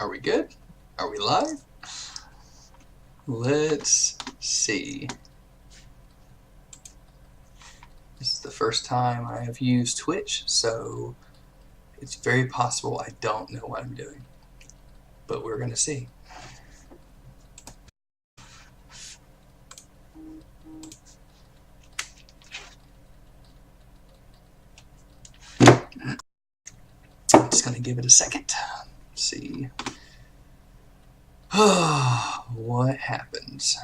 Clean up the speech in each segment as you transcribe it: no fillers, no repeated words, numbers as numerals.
Are we good? Are we live? Let's see. This is the first time I have used Twitch, so it's very possible I don't know what I'm doing. But we're going to see. I'm just going to give it a second. See what happens.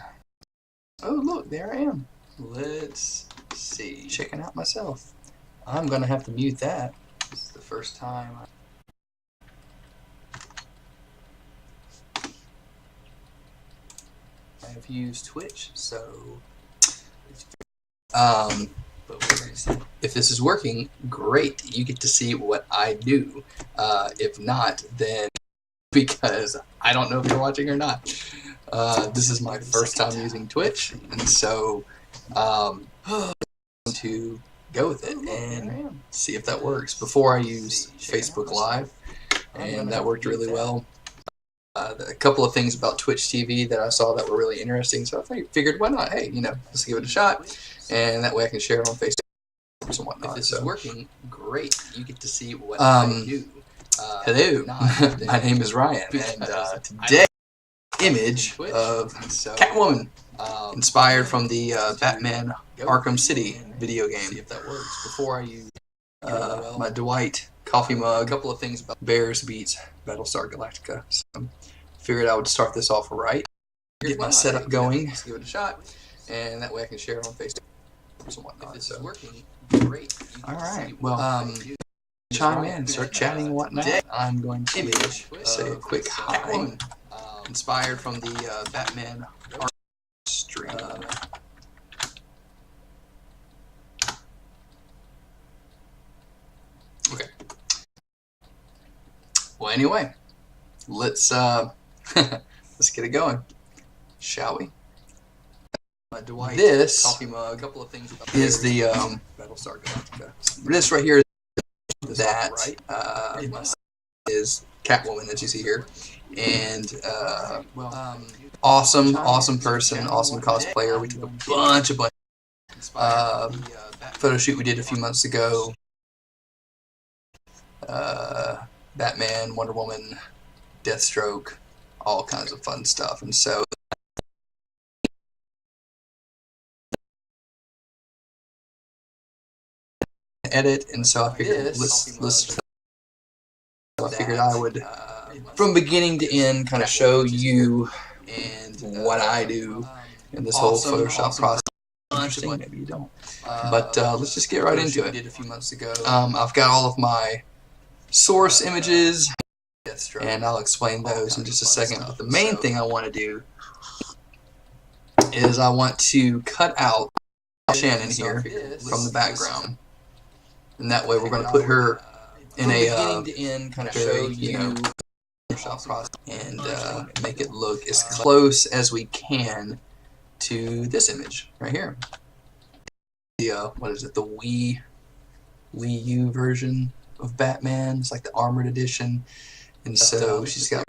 Oh, look, there I am. Let's see. Checking out myself. I'm going to have to mute that. This is the first time I have used Twitch, so but we're going to see. If this is working, great. You get to see what I do. If not, then because I don't know if you're watching or not. This is my first time using Twitch, and so to go with it and see if that works. Before I used Facebook Live, and that worked really well. A couple of things about Twitch TV that I saw that were really interesting, so I figured, why not? Hey, let's give it a shot, and that way I can share it on Facebook and whatnot. If this is working, great. You get to see what I do. Hello, my name is Ryan, and today image of Catwoman, inspired from the Batman Arkham City video game. See if that works. Before I use my Dwight coffee mug, a couple of things about Bears beats Battlestar Galactica. So figured I would start this off right, get my setup going, let's give it a shot, and that way I can share it on Facebook and whatnot. This is working great. All right, well, chime in, start chatting and whatnot. I'm going to say a quick hi. Inspired from the Batman stream. Okay. Well, anyway, let's let's get it going, shall we? This is the Battlestar Galactica. This right here, that is Catwoman that you see here, and awesome person, awesome cosplayer. We took a bunch photo shoot we did a few months ago. Batman, Wonder Woman, Deathstroke, all kinds of fun stuff, and so edit, and so I figured I figured I would, from beginning to end, kind of show you and what I do in this whole Photoshop process. Interesting, maybe you don't, but let's just get right into it. I've got all of my source images, and I'll explain those in just a second. But the main thing I want to do is I want to cut out Shannon here from the background, and that way we're going to put her in a kind of very, process, and make it look as close as we can to this image right here. The what is it? The Wii U version of Batman. It's like the armored edition, and so she's got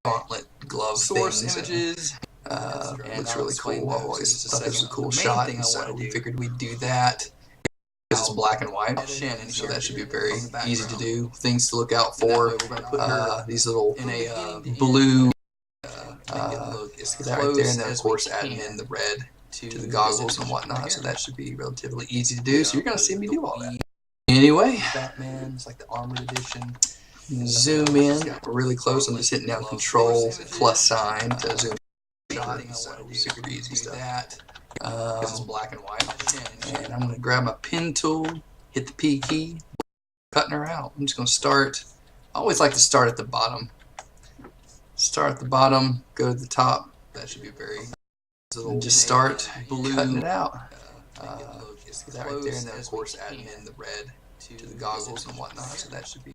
gauntlet glove source images. Looks really cool. I always thought this was a cool shot, and so we figured we'd do that. It's black and white, so that should be very easy to do. Things to look out for: these little blue, that right there, and then of course adding in the red to the goggles and whatnot. So that should be relatively easy to do. So you're gonna see me do all that. Anyway, Batman, it's like the armored edition. Zoom in really close. I'm just hitting down Control plus sign to zoom in. So super easy stuff. This is black and white, and I'm going to grab my pen tool, hit the P key, cutting her out. I'm just going to start. I always like to start at the bottom. Start at the bottom, go to the top. That should be very. And just start cutting it out. That right there, and then of course adding in the red to the goggles and whatnot. So that should be.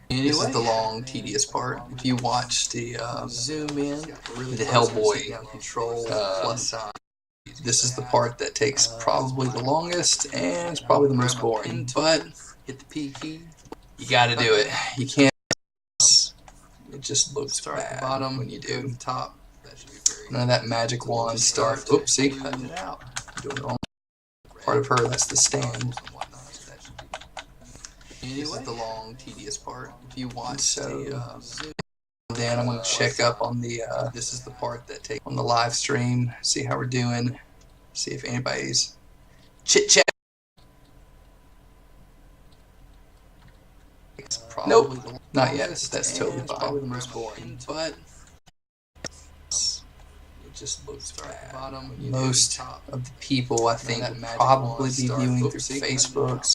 Anyway, this is the long, tedious part. If you watch the zoom in, the Hellboy Control plus sign. This is the part that takes probably the longest, and it's probably the most boring. But hit the P key. You got to do it. You can't. It just looks bad at the bottom when you do the top. None of that magic wand stuff. Oops, see, cutting it out. Doing the wrong part of her. That's the stand. This is the long, tedious part. If you watch then I'm going to check up on the, this is the part that takes on the live stream, see how we're doing, see if anybody's chit-chat. Nope, not yet. That's totally fine. Probably the most boring, but it just looks bad. Most of the people, I think, will probably be viewing through Facebook.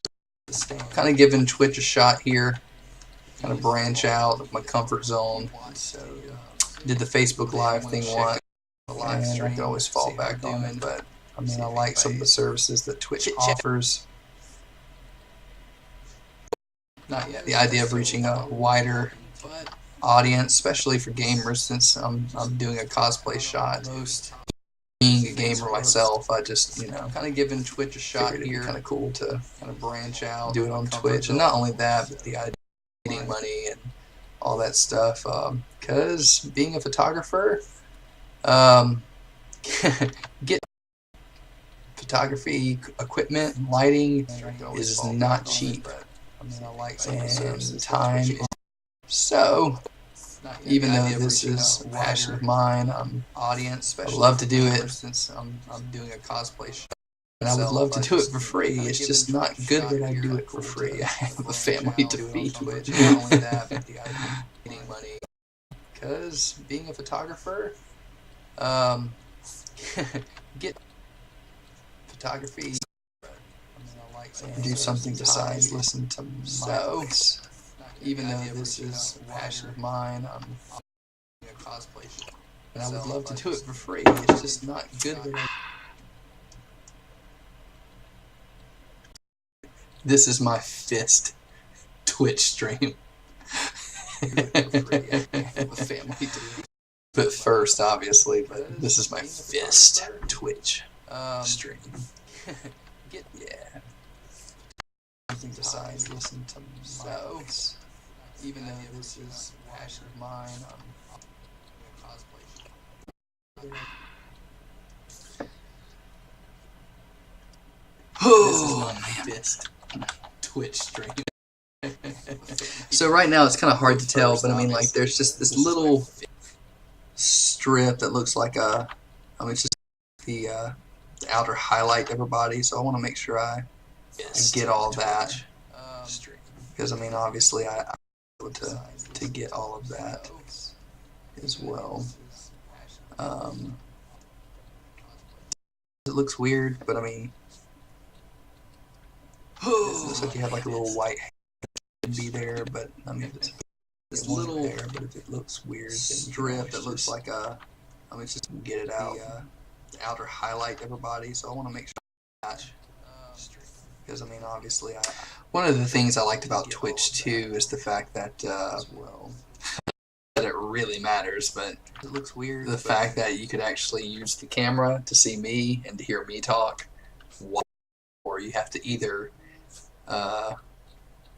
Kind of giving Twitch a shot here. Kind of branch out of my comfort zone. Did the Facebook Live thing once, and I can always fall back on it. But I mean, I like some of the services that Twitch offers. Not yet. The idea of reaching a wider audience, especially for gamers, since I'm doing a cosplay shot. Being a gamer myself, I just, you know, kind of giving Twitch a shot here. Kind of cool to kind of branch out, do it on Twitch, and not only that, but the idea of getting money and all that stuff. Because being a photographer, get photography equipment and lighting is not cheap. And time. So, even though this is a passion of mine, I love to do it since I'm doing a cosplay show. And I would love to do it for free. It's just not good that I do it for free. I have a family to feed. Not only that, but the idea of getting money. Because being a photographer, get photography. And do something besides listen to my voice. Even though this is a passion of mine, I'm doing a cosplay show. And I would love to do it for free. It's just not good that This is my fist Twitch stream. But first, obviously, but this is my fist Twitch stream. Yeah. Something besides listen to my voice. Even though this is a passion of mine, I'm doing a cosplay show. This is my fist Twitch stream. So right now it's kind of hard to tell, but I mean, like, there's just this little strip that looks like a, I mean, it's just the outer highlight of her body, so I want to make sure I get all that, because I mean, obviously I'm able to get all of that as well. It looks weird, but I mean, it looks like you have like a little white head be there, but I mean, this little there, but if it looks weird, strip that looks like a, I mean, just get it out, the outer highlight of her body, so I want to make sure that, because I mean, obviously one of the things I liked about Twitch too is the fact that that it really matters, but it looks weird, the fact that you could actually use the camera to see me and to hear me talk, or you have to either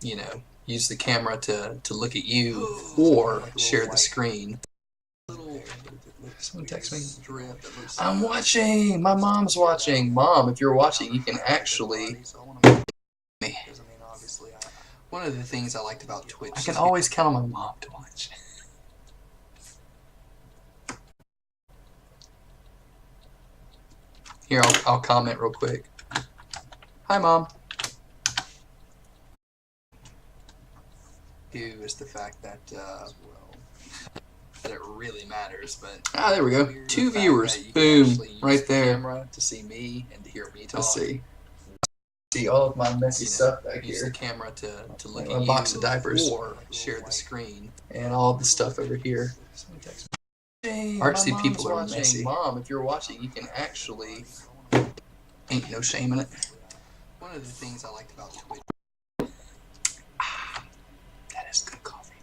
you know, use the camera to look at you, or share the screen. Someone text me. I'm watching. My mom's watching. Mom, if you're watching, you can actually. One of the things I liked about Twitch, I can always count on my mom to watch. Here, I'll comment real quick. Hi, Mom. Is the fact that that it really matters, but there we go. 2 viewers, boom, right there. To see me and to hear me talk. Let's see all of my messy stuff back here. Use the camera to look at a box of diapers, or share the screen, and all the stuff over here. Artsy people are messy. Mom, if you're watching, you can actually. Ain't no shame in it. One of the things I liked about Twitch. That's good coffee.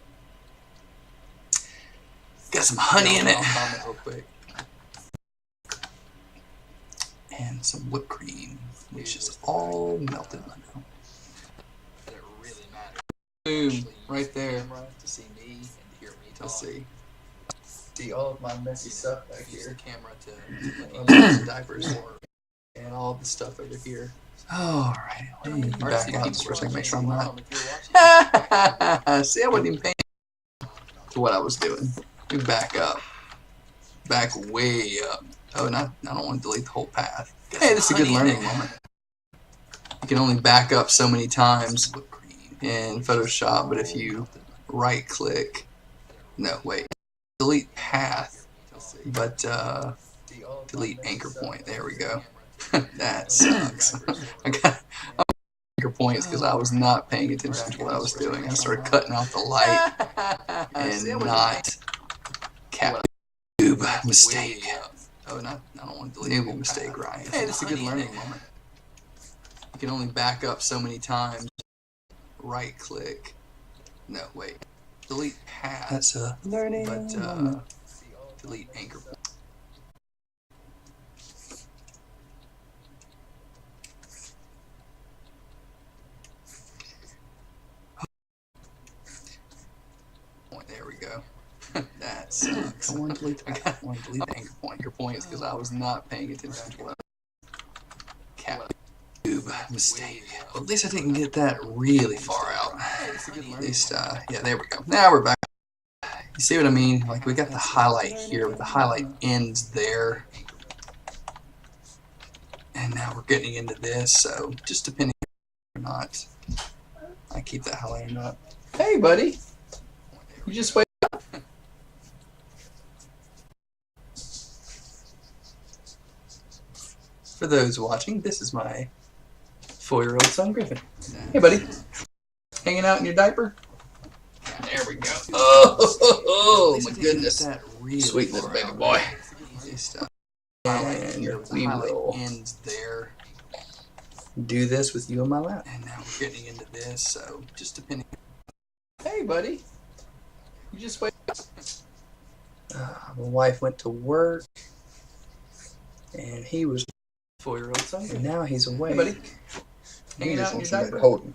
Got some honey in it. I'll comment real quick. And some whipped cream, which is all melted by now. It really matters. Boom, right there. To see me and to hear me Let's see. See all of my messy stuff back Use here. the camera to diapers and all the stuff over here. Alright, let me back out just for a second, make sure I'm not. See, I wasn't even paying to what I was doing. Let me back up. Back way up. Oh, I don't want to delete the whole path. Hey, this is a good learning moment. You can only back up so many times in Photoshop, but if you right click, no, wait, delete path, but delete anchor point. There we go. That sucks. I got anchor points because I was not paying attention to what I was doing. I started cutting out the light and not Catwoman mistake. Oh, I don't want to delete the mistake, right? Hey, this is a good learning moment. You can only back up so many times. Right click. No, wait. Delete path. That's a learning moment. Delete anchor point. There we go. That sucks. I want to delete the anchor points because I was not paying attention to what Catwoman mistake. Well, at least I didn't get that really far out. At least, yeah, there we go. Now we're back. You see what I mean? Like, we got the highlight here, but the highlight ends there. And now we're getting into this, so just depending on or not, I keep that highlight or not. Hey, buddy! You just wait. For those watching, this is my 4-year-old son, Griffin. Hey, buddy. Hanging out in your diaper? There we go. Oh my goodness. Really sweet little baby boy. And we will end there. Do this with you on my lap. And now we're getting into this, so just depending. Hey, buddy. You just wait. My wife went to work, and he was 4-year-old son. And now he's awake. Hey, buddy. Hanging out in your diaper? Holding.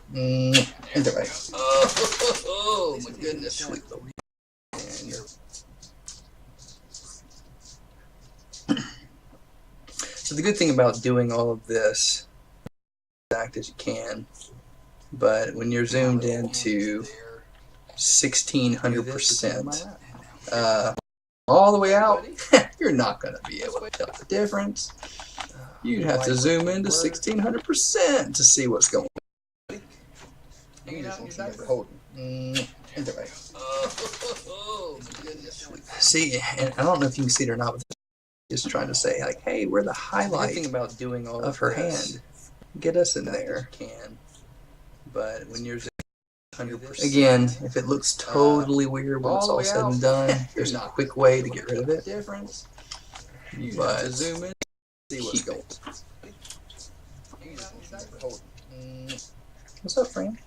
Oh my goodness. Sweet little. So the good thing about doing all of this, as exact as you can, but when you're zoomed into 1600%, all the way out, you're not going to be able to tell the difference. You'd have to zoom into 1600% to see what's going on. See, and I don't know if you can see it or not, but just trying to say, like, hey, we're the highlight about doing all of her hand. Get us in there. But when you're 100%, again, if it looks totally weird when it's all said and done, there's a quick way to get rid of it. But zoom in, see what's going on. What's up, friend?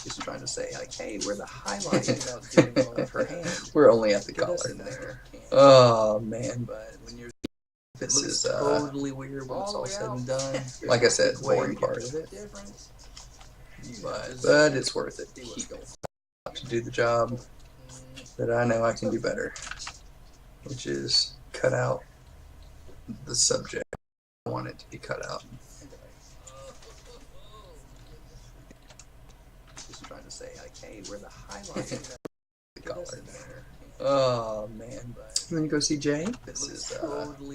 Just trying to say, like, hey, we're the highlight about doing all of her hand. We're only at the collar in there. Oh man, but when you're this is totally weird when it's all said and done. Like I said, boring part of it. But it's worth it to do the job that I know I can do better, which is cut out the subject. I want it to be cut out. Just trying to say, like, hey, we're the highlight. Oh man, you want to go see Jay? This is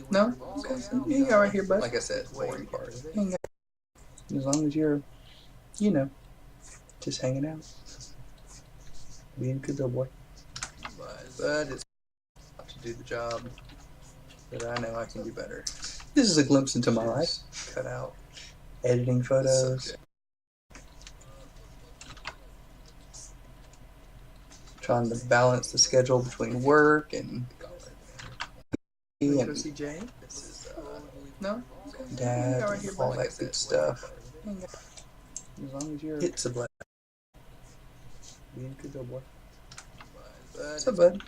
no. Okay, you can go right here, bud. Like I said, boring part of it. As long as you're, you know, just hanging out, being a good little boy. But it's to do the job that I know I can do better. This is a glimpse into my life. Cut out editing photos. Trying to balance the schedule between work and go see Jay. No, Dad, all that good stuff. As long as you're, it's a blessing. Being a good little boy. What's up, bud?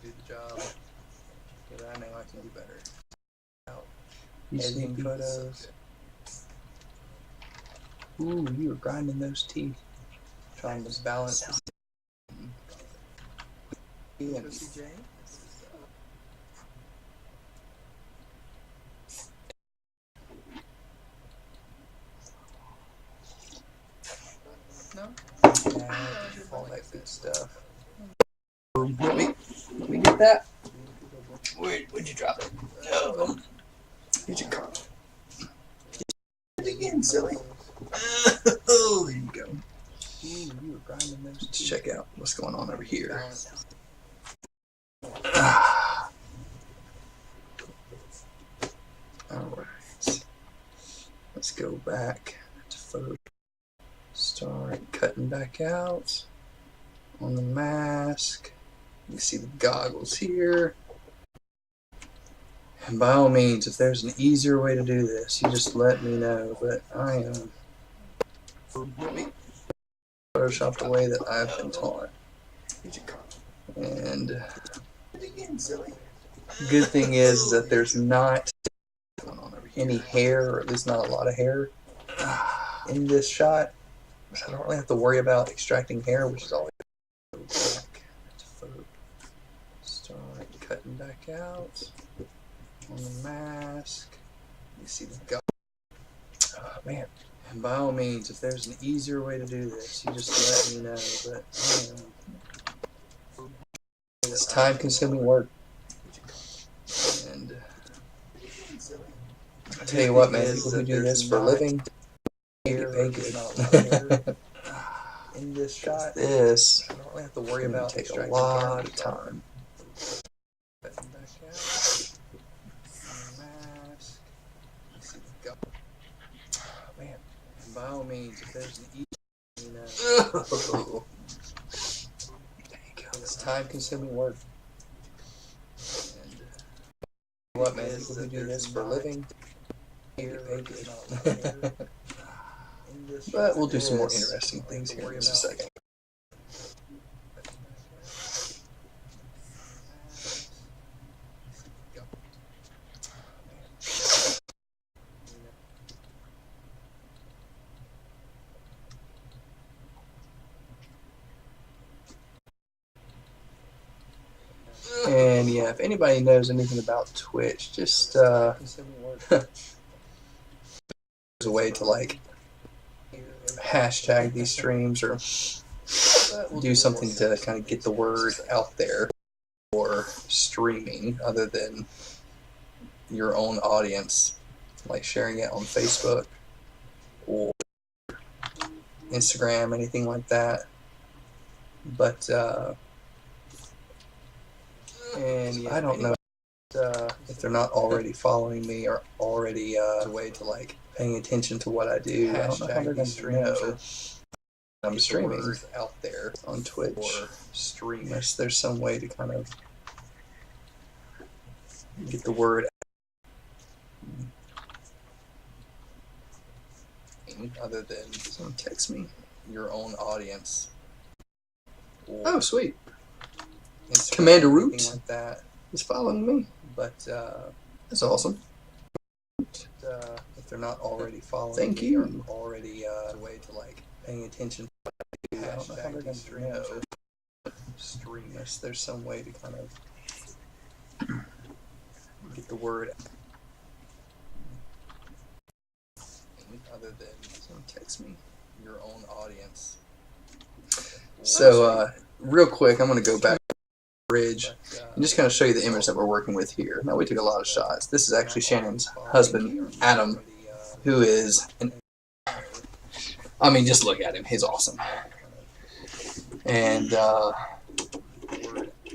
Do the job that I know I can do better. editing photos. Ooh, you were grinding those teeth, trying to balance. No? Yeah, all that good stuff. We get that? Where'd you drop it? No. Here's your car. Get it again, silly. Oh, there you go. Let's check out what's going on over here. Alright. Let's go back to photo. Start cutting back out on the mask. You can see the goggles here. And by all means, if there's an easier way to do this, you just let me know. But I am Photoshop the way that I've been taught. And good thing is that there's not any hair, or at least not a lot of hair in this shot. I don't really have to worry about extracting hair, which is always start cutting back out on the mask. You see the gut. Oh man. And by all means, if there's an easier way to do this, you just let me know. But it's time-consuming work. And I tell you what, man, people who do this for a living, they get paid good. In this shot, this I don't really have to worry about. Take a lot of time. Man, and by all means, if there's an easy, there you go. It's time-consuming work. And what, man, people who do this for a living, they get paid good. But we'll do some more interesting things here in just a second. And yeah, if anybody knows anything about Twitch, just there's a way to like hashtag these streams or do something to kind of get the word out there for streaming other than your own audience, like sharing it on Facebook or Instagram, anything like that. But and yeah, I don't know if they're not already following me or already a way to like paying attention to what I do. I don't know how they're going to know I'm streaming out there on Twitch or stream. Unless there's some way to kind of get the word out other than someone text me your own audience. Oh, sweet. Commander Root like that is following me, but that's awesome. If they're not already following, thank you. Already a way to like paying attention. I don't know how they're going to know. Stream this. There's some way to kind of get the word other than someone text me your own audience. So real quick, I'm going to go back to the bridge and just kind of show you the image that we're working with here. Now we took a lot of shots. This is actually Shannon's husband, Adam, who is I mean, just look at him. He's awesome. And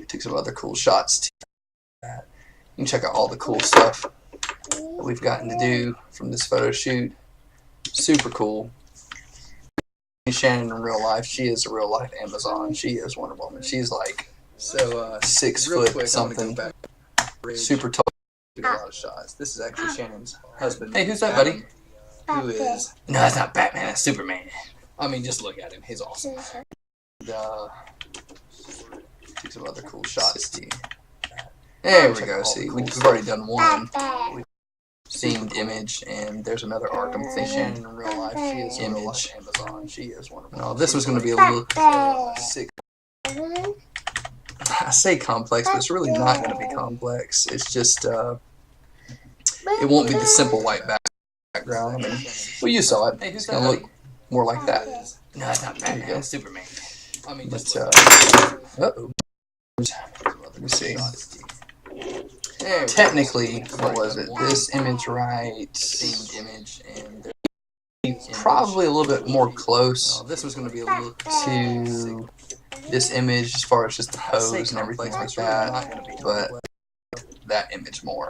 took some other cool shots too. You can check out all the cool stuff that we've gotten to do from this photo shoot. Super cool. Shannon in real life, she is a real life Amazon. She is Wonder Woman. She's like 6 foot quick, something. Super tall. Took a lot of shots. This is actually Shannon's husband. Hey, who's that, buddy? Who is? No, that's not Batman. That's Superman. I mean, just look at him. He's awesome. And, took some other cool shots too. There we go. See, we've already done one. themed image, and there's another Arkham theme. Shannon in real life, she is in real life Amazon. She is one of them. No, this one's going to be a little sick. I say complex, but it's really not going to be complex. It's just it won't be the simple white background. I mean, well, you saw it. It's going to look more like that. No, it's not Batman. It's Superman. I mean, but uh-oh. Let me see. Technically, what was it? This image right, themed image, and probably a little bit more close. This was going to be a little to this image as far as just the pose and everything like that, but that image more.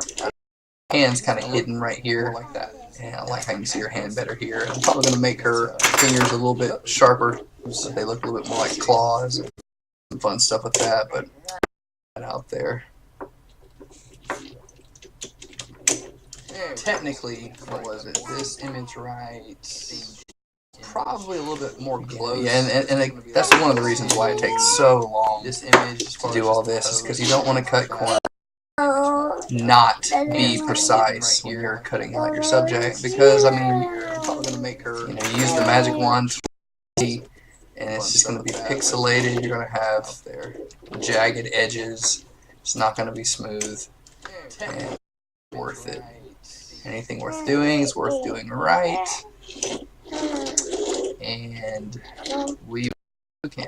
Hand's kind of hidden right here, like that. And I like how you see her hand better here. I'm probably going to make her fingers a little bit sharper so they look a little bit more like claws. Some fun stuff with that, but out there. Technically, what was it? This image right, probably a little bit more close. Yeah, and that's one of the reasons why it takes so long this image to do all this, is because you don't want to cut corners, not be precise when you're cutting out your subject, because I mean, you're probably going to make her, you know, use the magic wand, and it's just going to be pixelated. You're going to have jagged edges. It's not going to be smooth and worth it. Anything worth doing is worth doing right, and we can.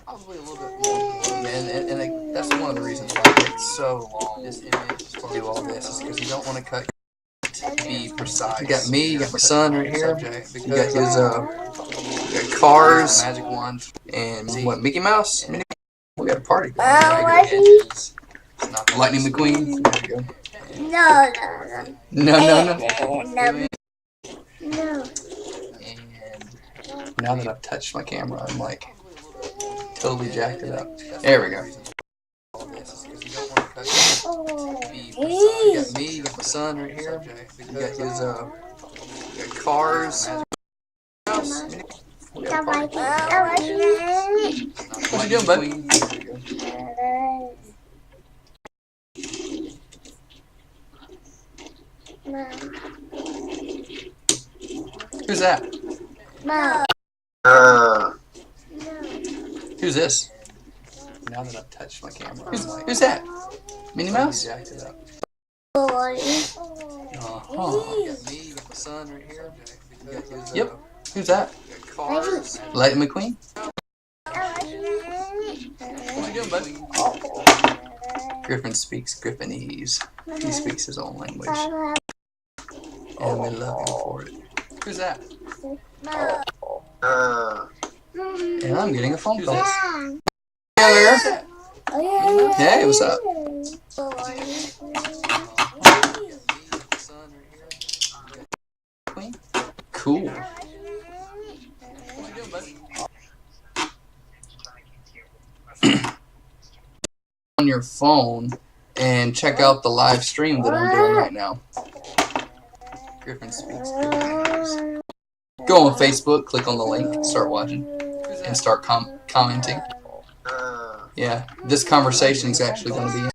Probably a little bit more. And that's one of the reasons why it takes so long this image to do all this, is because you don't want to cut. Be precise. You got me, you got my son right here. You got his you got Cars, magic wand, and what, Mickey Mouse? We got a party going. Lightning McQueen. There you go. No. And now that I've touched my camera, I'm like totally jacked it up. There we go. You got me, you got my son right here. You got his you got Cars. What you doing, bud? Who's that? Who's this? Now that I've touched my camera, who's that? Minnie Mouse? Boy. Me, got my son right here. Yep. Who's that? Lightning McQueen? What you doing, buddy? Griffin speaks Griffinese. He speaks his own language. And we love him for it. Who's that? And I'm getting a phone call. Hey there. Hey, what's up? Cool. On your phone and check out the live stream that I'm doing right now. Griffin speaks Griffinese. Go on Facebook, click on the link, start watching, and start commenting. Yeah, this conversation is actually going to be.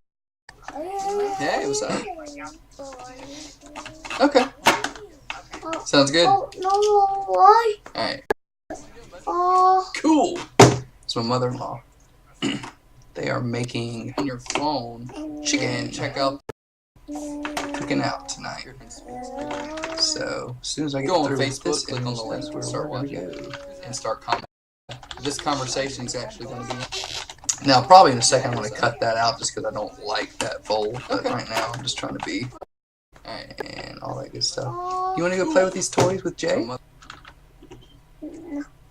Hey, what's up? Okay. Sounds good. Alright. Cool. It's my mother-in-law. They are making on your phone chicken. Check out cooking out tonight. So as soon as I get Go on through Facebook, click on the link, where start we're watching, gonna and start commenting. This conversation is actually going to be. Now, probably in a second, I'm going to cut that out just because I don't like that fold. But right now, I'm just trying to be. And all that good stuff. You want to go play with these toys with Jay?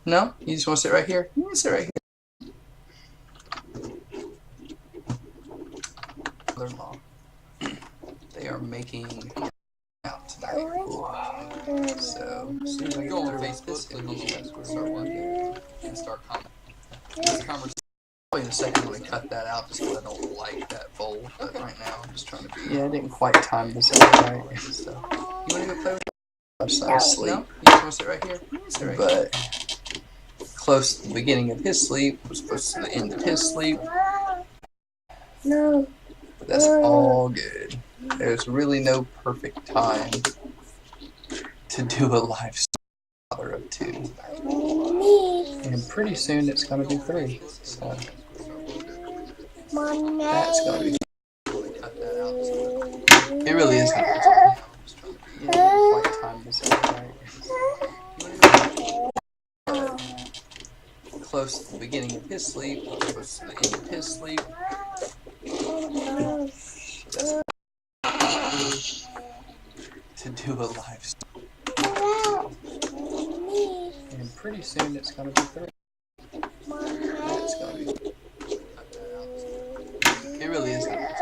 No? You just want to sit right here? You want to sit right here. Mother-in-law. They are making out tonight. So, as soon as I go on Facebook, click on the link, start watching, and start commenting. This conversation. Probably in a second, I'm going to cut that out just because I don't like that fold. But right now, I'm just trying to be. Yeah, I didn't quite time this out right. So, you want to go play with? I'm sorry, sleep. No? You just want to sit right here? Sit right but here. Close to the beginning of his sleep was close to the end of his sleep. No. But that's all good. There's really no perfect time to do a live father of 2. And pretty soon it's going to be 3. So that's going to be. It really is going to be fun. Yeah, I didn't quite time this out right. Close to the beginning of his sleep, close to the end of his sleep. To do a live stream. And pretty soon it's going to be 3. It's going to be. It really is going to be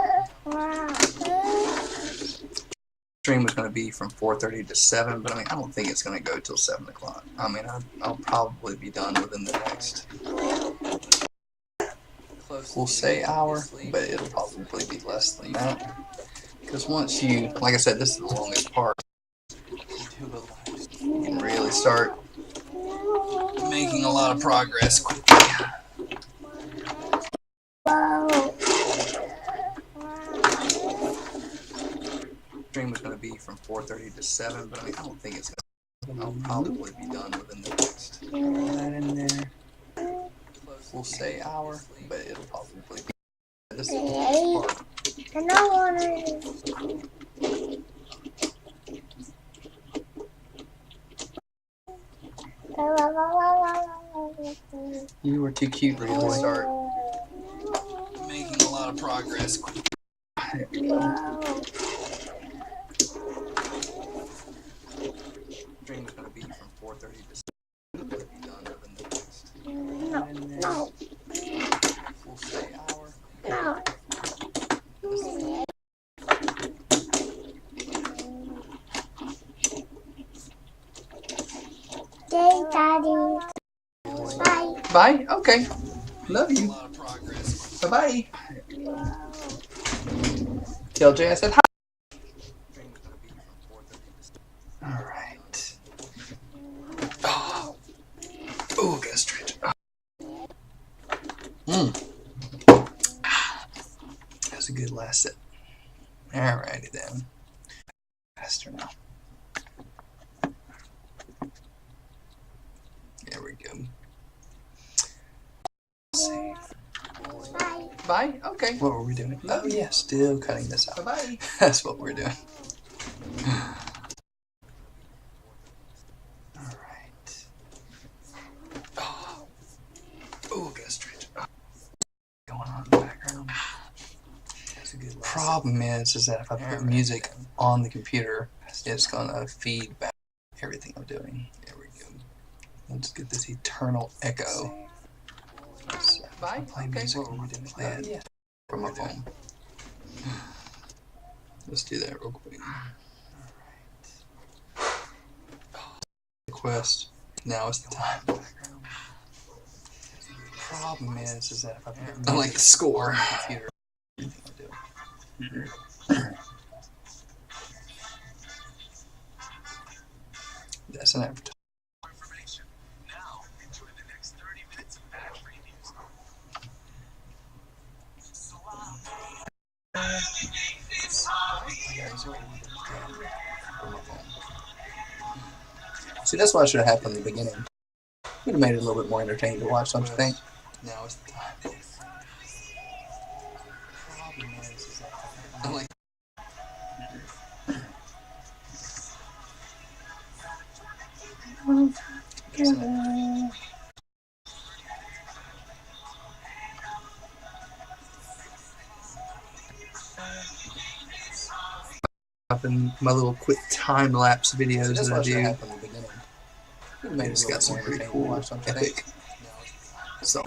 fun. Stream was going to be from 4:30 to 7, but I mean, I don't think it's going to go till 7 o'clock. I mean, I'll probably be done within the next, we'll say hour, but it'll probably be less than that. Because once you, like I said, this is the longest part. You can really start making a lot of progress quickly. Stream was going to be from 4:30 to 7, but I mean, I don't think it's going to. I'll probably be done within the next. Put that in there. We'll say hour, but it'll probably be. This is the longest part. You were too cute to really start making a lot of progress. There we go. Stream is going to be from 4:30 to 7. It'll be done within the next. No. We'll say hour. Daddy. Bye. Bye. Okay. Love you. Bye bye. Tell Jay I said hi. All right. Oh, gotta stretch. That's a good last sip. Alrighty then. Faster now. There we go. Save. Bye. Okay. What were we doing? Oh yeah, still cutting this out. Bye. That's what we're doing. All right. Oh, gotta stretch. Going on in the background. That's a good. Problem is that if I put music on the computer, it's gonna feed back everything I'm doing. There we go. Let's get this eternal echo. Bye. Play music. What were we doing? Play it from my phone. Let's do that real quick. Request. Now is the time. Problem is that if I put music, I like the score on the computer, everything I do. That's an advertisement. See, that's what I should have had from the beginning. Would have made it a little bit more entertaining to watch, don't you think? Now is the time. I like. In my little quick time lapse videos that I do. It's got some pretty cool epic stuff.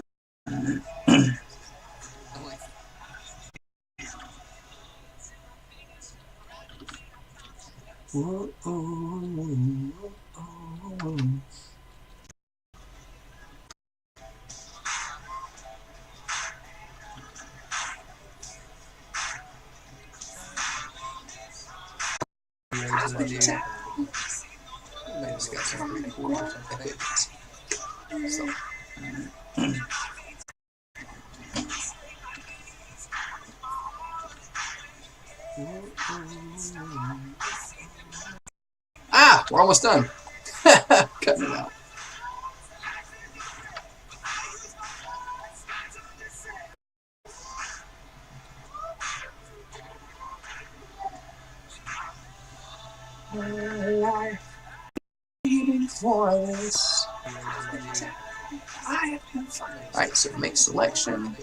It's got some pretty cool epic stuff. Ah, we're almost done. Cutting it out. For this. Alright, so make selection.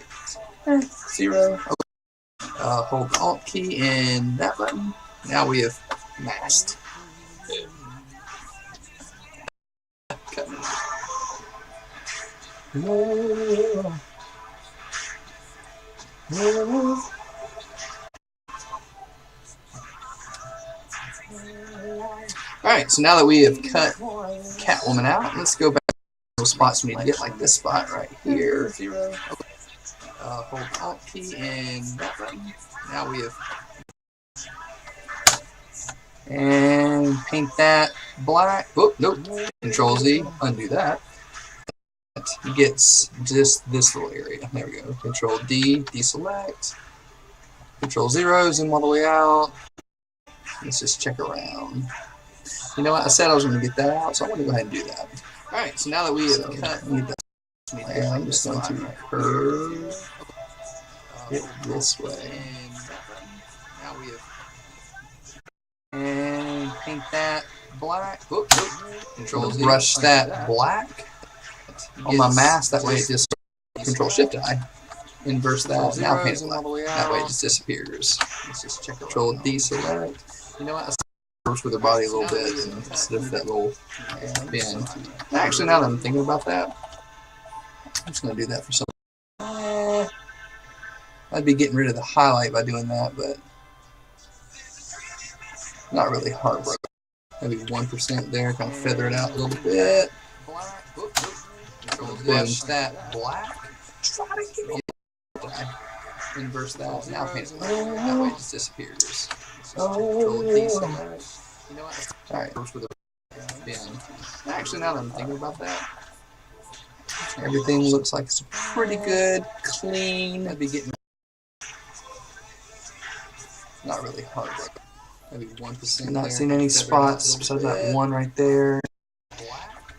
0. Hold the Alt key and that button. Now we have masked. Alright, so now that we have cut Catwoman out, let's go back to the spots we need to get, like this spot right here. Hold the Alt key and that button. Now we have. And paint that black. Oh, nope. Control Z, undo that. It gets just this little area. There we go. Control D, deselect. Control 0, zoom all the way out. Let's just check around. You know what? I said I was going to get that out, so I'm going to go ahead and do that. Alright, so now that we have cut, I'm just going to curve it this way. Now we have. And paint that black. Oh, Control Z. Brush that black on my mask. That way it just Control Shift I. Inverse that. Now paint it black. That way it just disappears. Let's just check Control deselect. You know what? Works with the body a little bit instead of that little bend. Actually, now that I'm thinking about that, I'm just going to do that for some. I'd be getting rid of the highlight by doing that, but not really heartbroken. Maybe 1% there, kind of feather it out a little bit. Brush that black. Inverse that. Now paint it black. That way it just disappears. Control deselect. You know what? Alright. Actually, now that I'm thinking about that, everything looks like it's pretty good, clean. I'd be getting not really heartbroken. Maybe 1%. Not seeing any spots besides that one right there.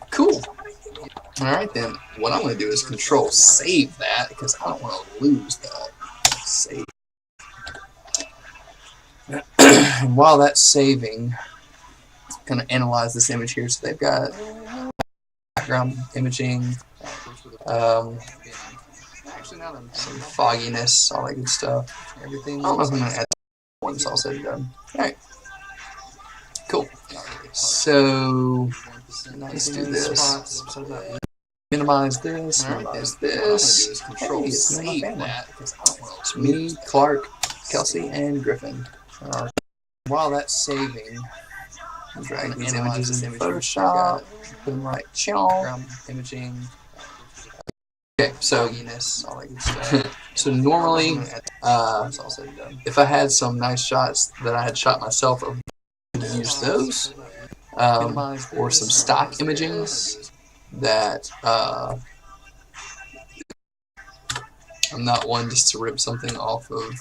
Cool. Alright then, what I'm going to do is Control save that because I don't want to lose that. Save. And while that's saving, I'm going to analyze this image here. So they've got background imaging, some fogginess, all that good stuff. Everything. I don't know if I'm going to add once all said and done. Alright. Cool. So let's do this. Minimize this, minimize this. Control save that. It's me, Clark, Kelsey, and Griffin. While that's saving, drag these images into Photoshop, put them right channel, imaging. Okay, so so normally, if I had some nice shots that I had shot myself, I would use those, or some stock imaging that I'm not one just to rip something off of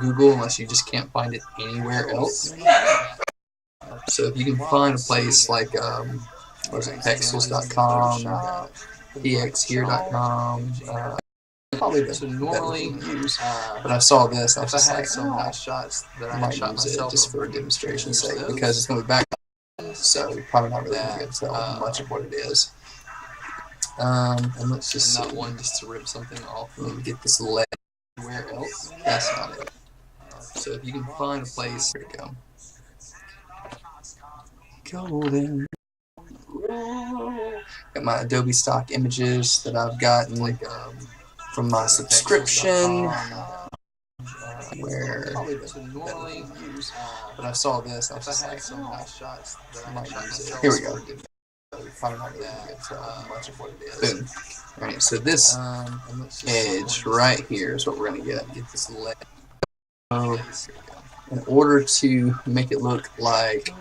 Google unless you just can't find it anywhere else. So if you can find a place like what is it, pexels.com, pxhere.com, probably the normally use. But I saw this, I was just like, some nice shots that I might use it just for a demonstration's sake because it's going to be back. So you're probably not really going to get to tell much of what it is. And let's just not one just to rip something off and get this lead where else. That's not it. So if you can find a place, there you go. Golden. Got my Adobe stock images that I've gotten from my subscription. Where normally use, but I saw this. I was just like, some nice shots that I might use it. Here we go. Probably not really get much of what it is. Boom. Alright, so this edge right here is what we're going to get. Get this leg. In order to make it look like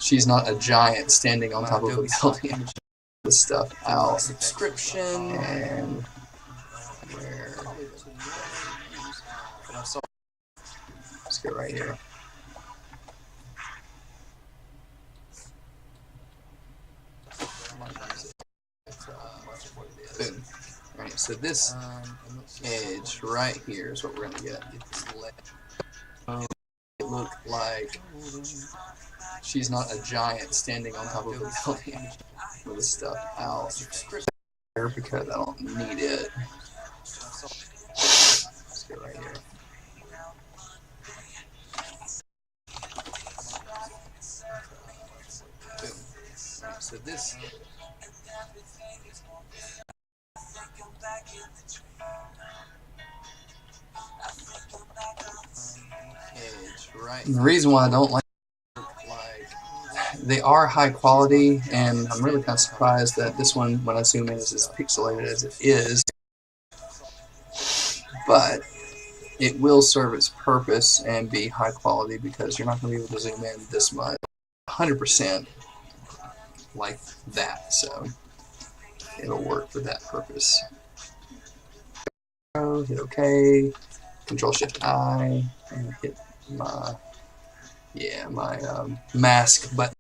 she's not a giant standing on top of a building, this stuff out. Subscription and where. Let's go right here. Boom. Alright, so this edge right here is what we're going to get. It look like she's not a giant standing on top of a building with this stuff out there because I don't need it. Let's go right here. Boom. Alright, so this edge right. The reason why I don't like they are high quality, and I'm really kind of surprised that this one, when I zoom in, is as pixelated as it is. But it will serve its purpose and be high quality because you're not going to be able to zoom in this much 100% like that, so it'll work for that purpose. Hit OK, Control Shift I, and hit my mask button.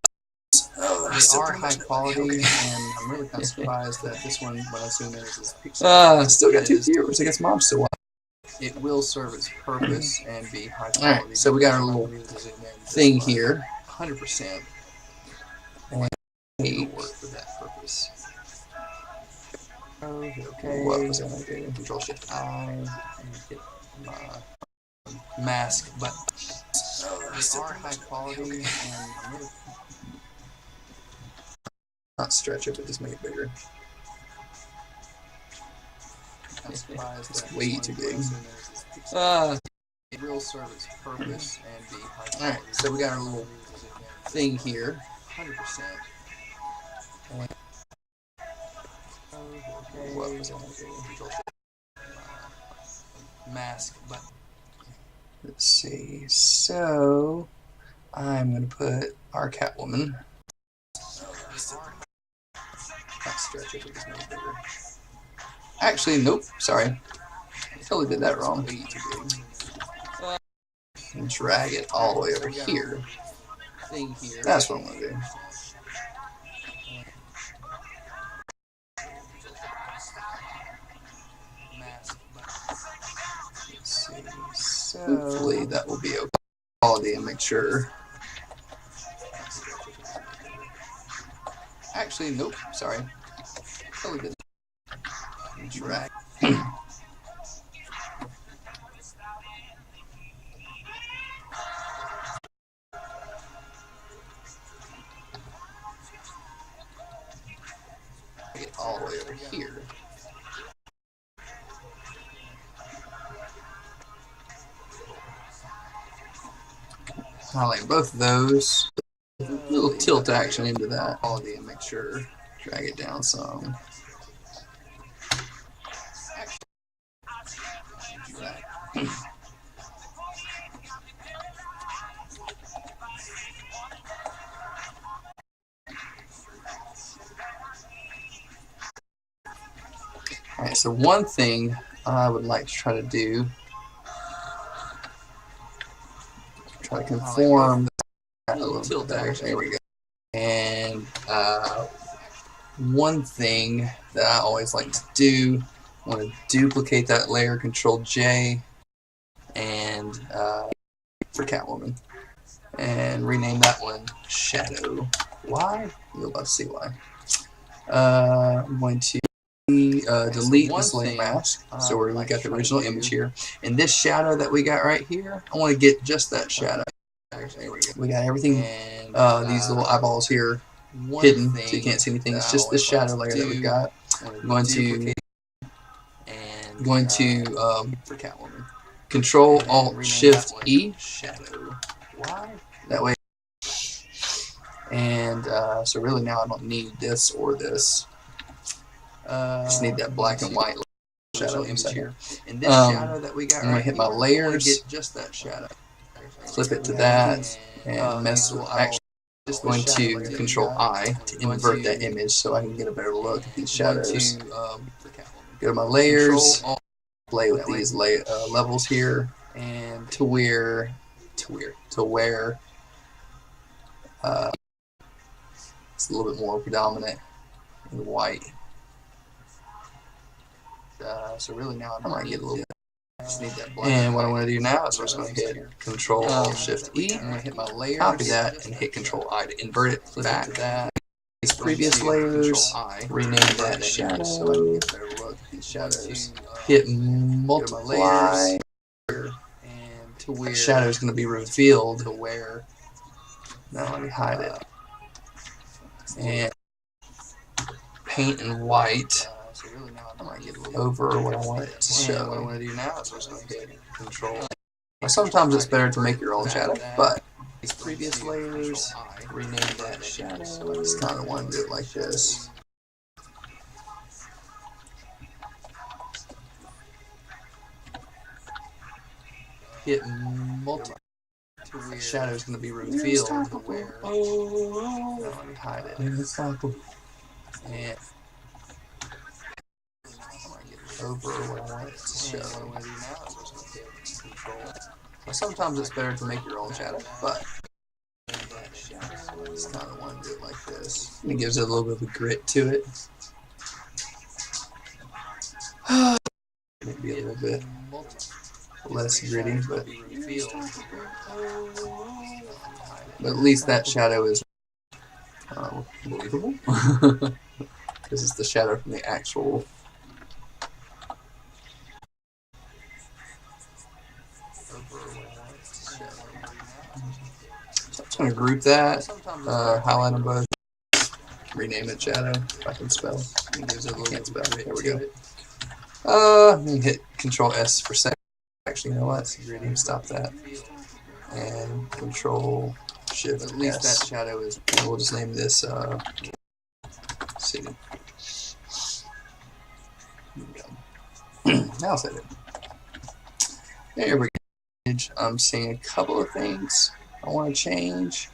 They are high quality, and I'm really kind of surprised that this one, when I zoom in, is as pixelated. Still got 2 viewers. I guess Mom's still watching. It will serve its purpose and be high quality. Alright, so we got our little thing here, 100%. And it'll work for that purpose. Okay. What was I going to do? Control Shift I, and hit my mask button. They are high quality, and I'm really not stretch it, but just make it bigger. It's way too big. It will serve its purpose and be high quality. Alright, so we got our little thing here, 100%. What was I going to do? Mask button. Let's see. So I'm going to put our Catwoman. Not stretch it, but just make it bigger. Actually, nope. Sorry, I totally did that wrong. And drag it all the way over here. That's what I'm going to do. Let's see. So hopefully that will be okay. Quality and make sure. Actually, nope. Sorry. Totally did. Drag. Get all the way over here. I like both of those. A little tilt action into that quality and make sure. Drag it down some. Alright, so one thing I would like to try to do, try to conform that a little tilt action. There we go. And one thing that I always like to do, I want to duplicate that layer, Control J, and for Catwoman, and rename that one Shadow. Why? You'll about to see why. I'm going to delete this layer mask, so we got the original image here, and this shadow that we got right here, I want to get just that shadow. There we go. We got everything, these little eyeballs here hidden, so you can't see anything. It's just the shadow layer that we got. I'm going to for Catwoman, Control Alt Shift E, Shadow. Why? That way. And so really now I don't need this or this. I just need that black and white shadow inside here. And this shadow that we got, I'm going to hit my layers, get just that shadow. Flip it to that, and mess with. Actually, just going to Control I to invert that image so I can get a better look at these shadows. Go to my layers, play with these levels here, and to where to where it's a little bit more predominant in the white. So really now I might get a little bit. Just need that black. And what I want to do now is I'm just going to hit Control Alt Shift E. I'm going to hit my layer, copy that, and hit Control I to invert it back. That these previous layers, rename that shadow. So I can get a better look at these shadows. Hit multiply, and to where the shadow is going to be revealed. To where now let me hide it. And paint in white over what I want it to show. What I want to do now is I'm just going to hit Control. Now, sometimes it's better to make your own shadow, but these previous layers, rename that shadow. So I just kind of want to do it like this. Hit multiply. The shadow is going to be revealed. To where now let me hide it. And over what I want it to show. What I want to do now is I'm just going to hit Control. Now, sometimes it's better to make your own shadow, but I just kind of want to do it like this. And it gives it a little bit of a grit to it. Maybe a little bit less gritty, but at least that shadow is believable. This is the shadow from the actual. So I'm just going to group that, highlight them both, rename it shadow, if I can spell. I can't spell. There we go. Let me hit Control S for a second. Actually, you know what? Stop that. And Control Shift S. At least that shadow is. And we'll just name this City. Now I'll set it. There we go. I'm seeing a couple of things I want to change.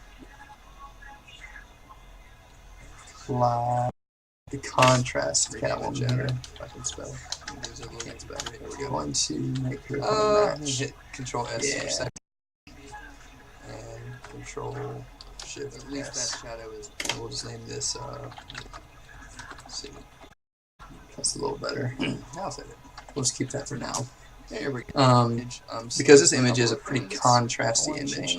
Like the contrast of Catwoman here. If I can spell. Can't spell. There we go. Want to make her match. Hit Control S for a second. And Control Shift. At least that shadow is. And we'll just name this City. That's a little better. Now I'll set it. We'll just keep that for now. There we go. Because this image is a pretty contrasty image.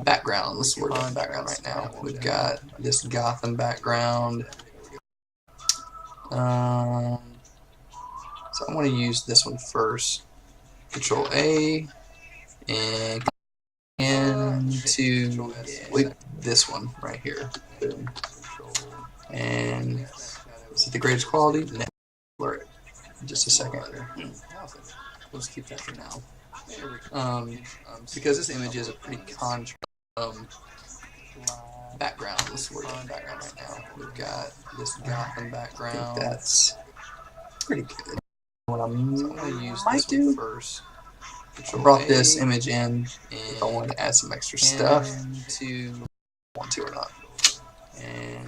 Background. Let's work on background right now. We've got this Gotham background. So I want to use this one first. Control A and into this one right here. Boom. And is it the greatest quality? No. Blur it. Just a second. Let's keep that for now. Because this image is a pretty contrast background. Let's work on background right now. We've got this Gotham background. I think that's pretty good. What I'm going to use this one first. I brought this image in if I wanted to add some extra stuff to want to or not. And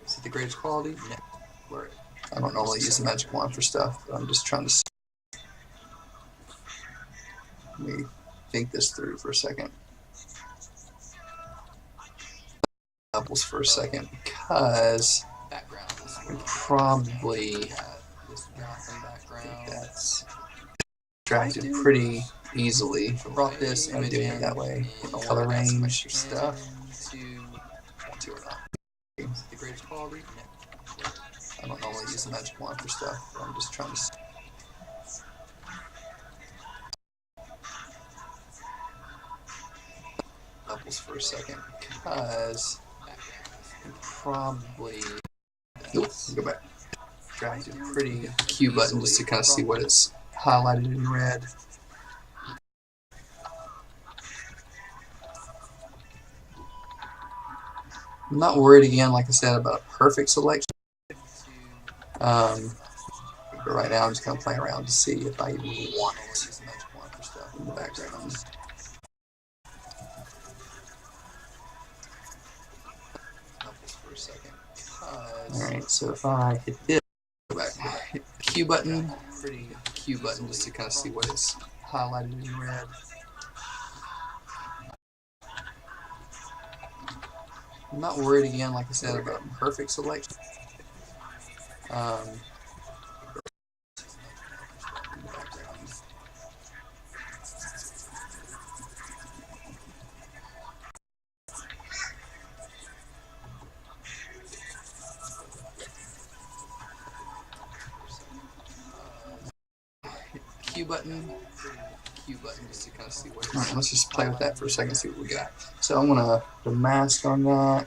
is it the greatest quality? No. Blur it. I don't normally use the magic wand for stuff, but I'm just trying to. Let me think this through for a second. Levels for a second, because we probably that's extracted pretty easily. I brought this image in that way. Color range stuff to or not. The greatest quality. I don't normally use the magic wand for stuff, but I'm just trying to. Levels for a second, because we probably. Nope, go back. Drag a pretty Q button just to kind of see what it's highlighted in red. I'm not worried again, like I said, about a perfect selection. But right now I'm just kind of playing around to see if I even want it in the background. Alright, so if I hit this, go back, hit the Q button, pretty Q button just to kind of see what it's highlighted in red. I'm not worried again, like I said, about perfect selection. Q button just to kind of see what. Alright, let's just play with that for a second, see what we got. So I'm gonna put a mask on that.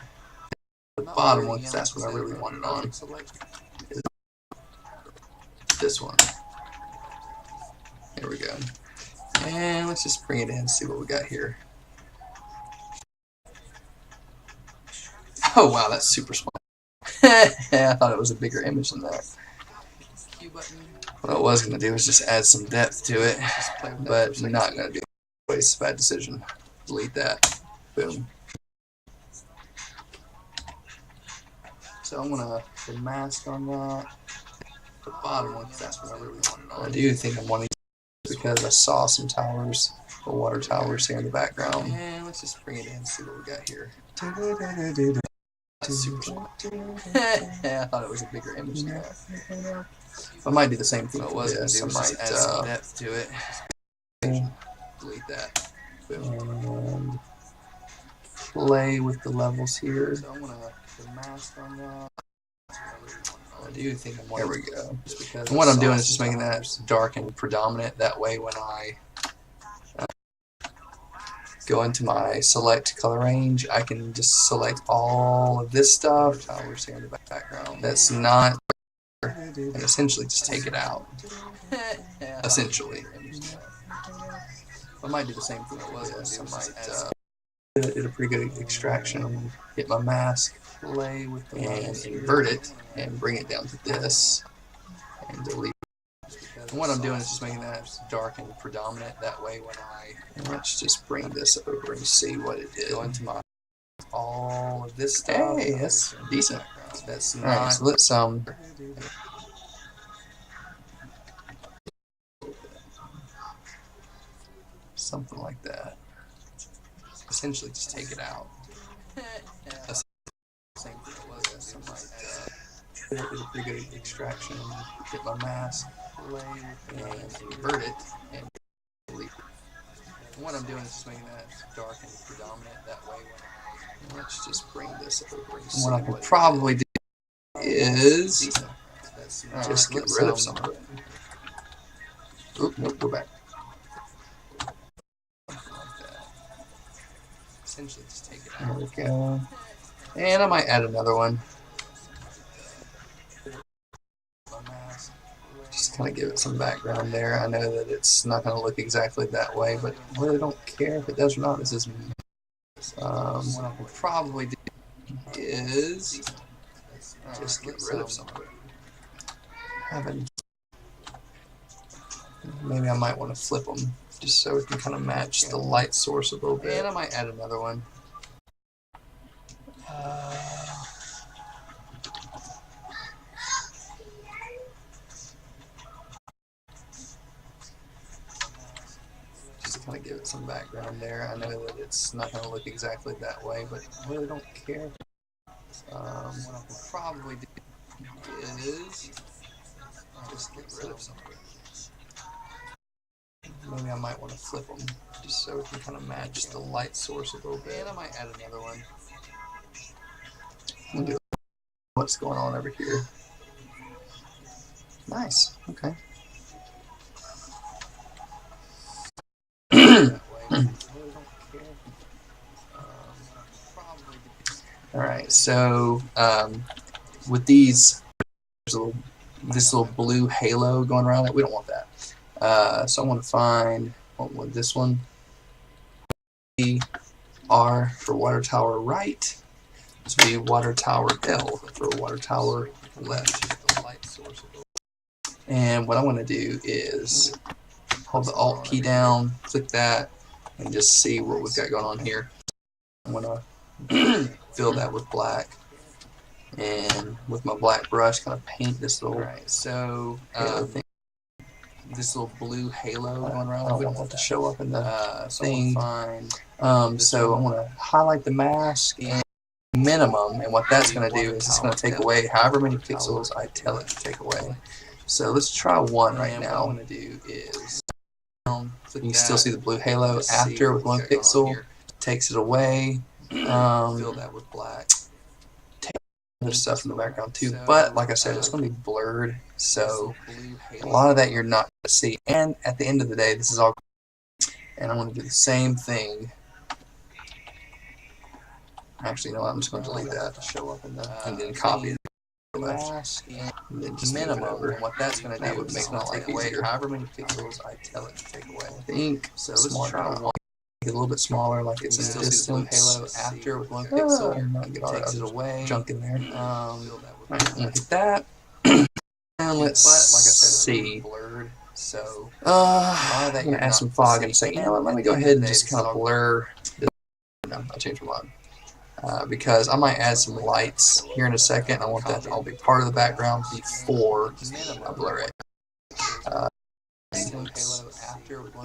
The bottom one, because that's what I really wanted on. Is this one. There we go. And let's just bring it in and see what we got here. Oh wow, that's super small. I thought it was a bigger image than that. What I was going to do is just add some depth to it, but I'm not going to do it. It's a bad decision. Delete that. Boom. So I'm going to put a mask on that. The bottom one, because that's what I really wanted on. I do think I'm wanting to, because I saw some towers, the water towers here in the background. And let's just bring it in and see what we got here. That's super small. I thought it was a bigger image than that. I might do the same thing. What I was going to do is just add some depth to it. Delete that. Boom. And play with the levels here. So I'm going to put a mask on that. I do think I'm there we go. And what I'm doing is just making that dark and predominant. That way when I go into my select color range, I can just select all of this stuff. Towers here in the background. That's not, and essentially just take it out. Essentially. I might do the same thing I was going to do. Did a pretty good extraction. Get my mask, play with the and invert it, and bring it down to this, and delete. And what I'm doing is just making that dark and predominant. That way when and let's just bring this over and see what it did. Go into my all of this stuff. Hey, that's decent. That's not. Alright, so let's something like that. Essentially, just take it out. That's the same thing it was. Something like did a pretty good extraction. Get my mask, and invert it, and delete. And what I'm doing is just making that dark and predominant. That way when let's just bring this over and see what I can probably do is just get rid of some of it. Oop, nope, go back. Essentially just take it out. There we go. And I might add another one. Just kind of give it some background there. I know that it's not going to look exactly that way, but I really don't care if it does or not. This is what I can probably do is just get rid of some of it. Maybe I might want to flip them just so it can kind of match the light source a little bit. And I might add another one. Just kind of give it some background there. I know that it's not going to look exactly that way, but I really don't care. What I can probably do is just get rid of some of it. Maybe I might want to flip them just so it can kind of match the light source a little bit. And I might add another one. We'll do what's going on over here. Nice. Okay. Alright, so with these, there's this little blue halo going around it. We don't want that. So I want to find this one. R for water tower right. This will be water tower L for water tower left. And what I want to do is hold the Alt key down, click that, and just see what we've got going on here. I'm going to fill that with black. And with my black brush, kind of paint this little thing. this little blue halo going around. I don't want it to show up in the thing. So I'm going to highlight the mask and minimum, and what that's going to do is it's going to take away however many pixels I tell it to take away. So let's try 1 right now. What I'm going to do is you can still see the blue halo after with 1 pixel. Takes it away. Fill that with black. There's stuff in the background too, but like I said, it's going to be blurred, so a lot of that you're not going to see. And at the end of the day, this is all, and I'm going to do the same thing. Actually, no, I'm just going to delete that to show up in the, and then copy it. Mask and then just minimum, and what that's going to do is make it take away however many pixels I tell it to take away. I think so. Let's try 1. Get a little bit smaller, like it's in the distance. Halo after with 1 pixel, get all takes it away. Junk in there. Right, I'm gonna hit that, and let's see. Blurred. So I'm gonna add some fog and say, you know what? Let me go ahead and just kind of blur. No, I changed my mind. Because I might add some lights here in a second. I want that to all be part of the background before I blur it.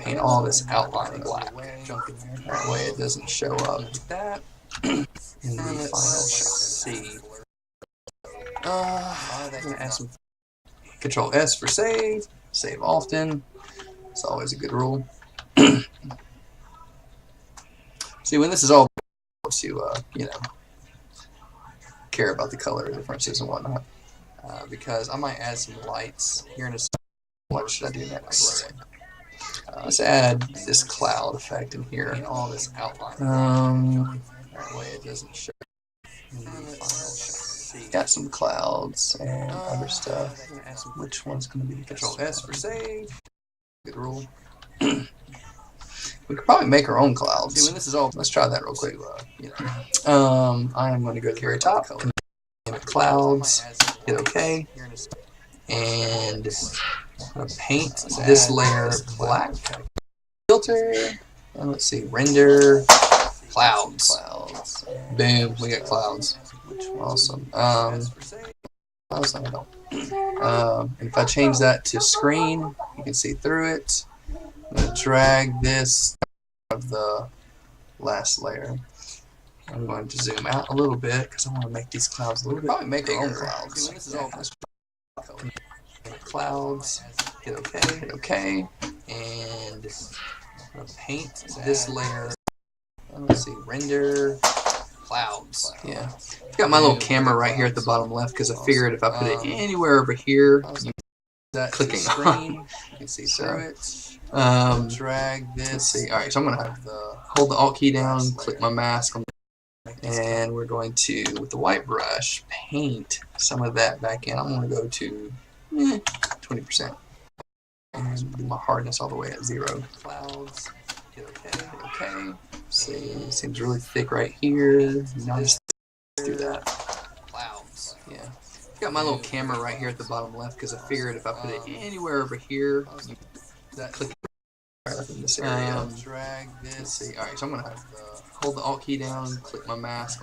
Paint all this outline black. That way it doesn't show up in the final shot. I'm going to add some Control S for save. Save often. It's always a good rule. See, when this is all to you know, care about the color differences and whatnot. Because I might add some lights here in a second. What should I do next? Let's add this cloud effect in here and all this outline. That way it doesn't show in the final shot. Got some clouds and other stuff. Which one's going to be Control S for save? Good rule. We could probably make our own clouds. See, when this is all, let's try that real quick. I am going to go to the very top, clouds, hit OK, and I'm going to paint this layer black. Filter, and let's see, render, clouds. Boom, we got clouds. Awesome. And if I change that to screen, you can see through it. I'm going to drag this out of the last layer. I'm going to zoom out a little bit because I want to make these clouds a little bit bigger. Probably make our own clouds. Clouds, hit OK, and I'm going to paint this layer. Let's see, render, clouds. Yeah, got my little camera right here at the bottom left because I figured if I put it anywhere over here, clicking on, you can see through it. Drag this. Let's see. All right, so I'm gonna hold the Alt key down, click my mask, and we're going to, with the white brush, paint some of that back in. I'm gonna go to 20% and do my hardness all the way at 0. Clouds. Hit OK. See, it seems really thick right here. Now just do that. Clouds. Yeah. Got my little camera right here at the bottom left because I figured if I put it anywhere over here, click right in this area. Drag this. Let's see. All right, so I'm gonna hold the Alt key down, click my mask, and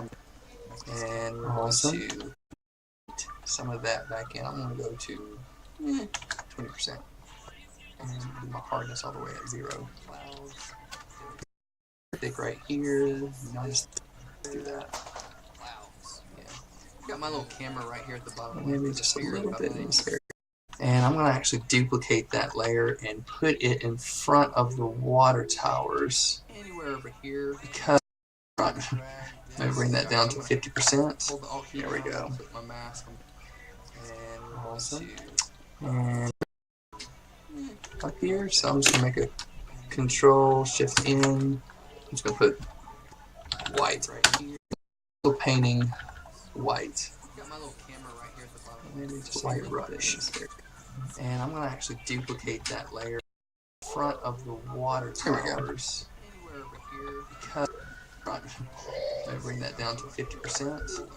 we're going to paint some of that back in. I'm gonna go to 20% and do my hardness all the way at 0. Clouds. Thick right here. Now just do that. Clouds. Yeah. Got my little camera right here at the bottom. Maybe just a little bit in this area. And I'm going to actually duplicate that layer and put it in front of the water towers. Anywhere over here. Because I'm going to bring that down to 50%. There we go. Awesome. And up here, so I'm just going to make a Control Shift N. I'm just going to put white right here. Still painting white. Got my little camera right here at the bottom. Maybe just white brush. And I'm going to actually duplicate that layer in front of the water towers. Anywhere over here. Because I'm going to bring that down to 50%.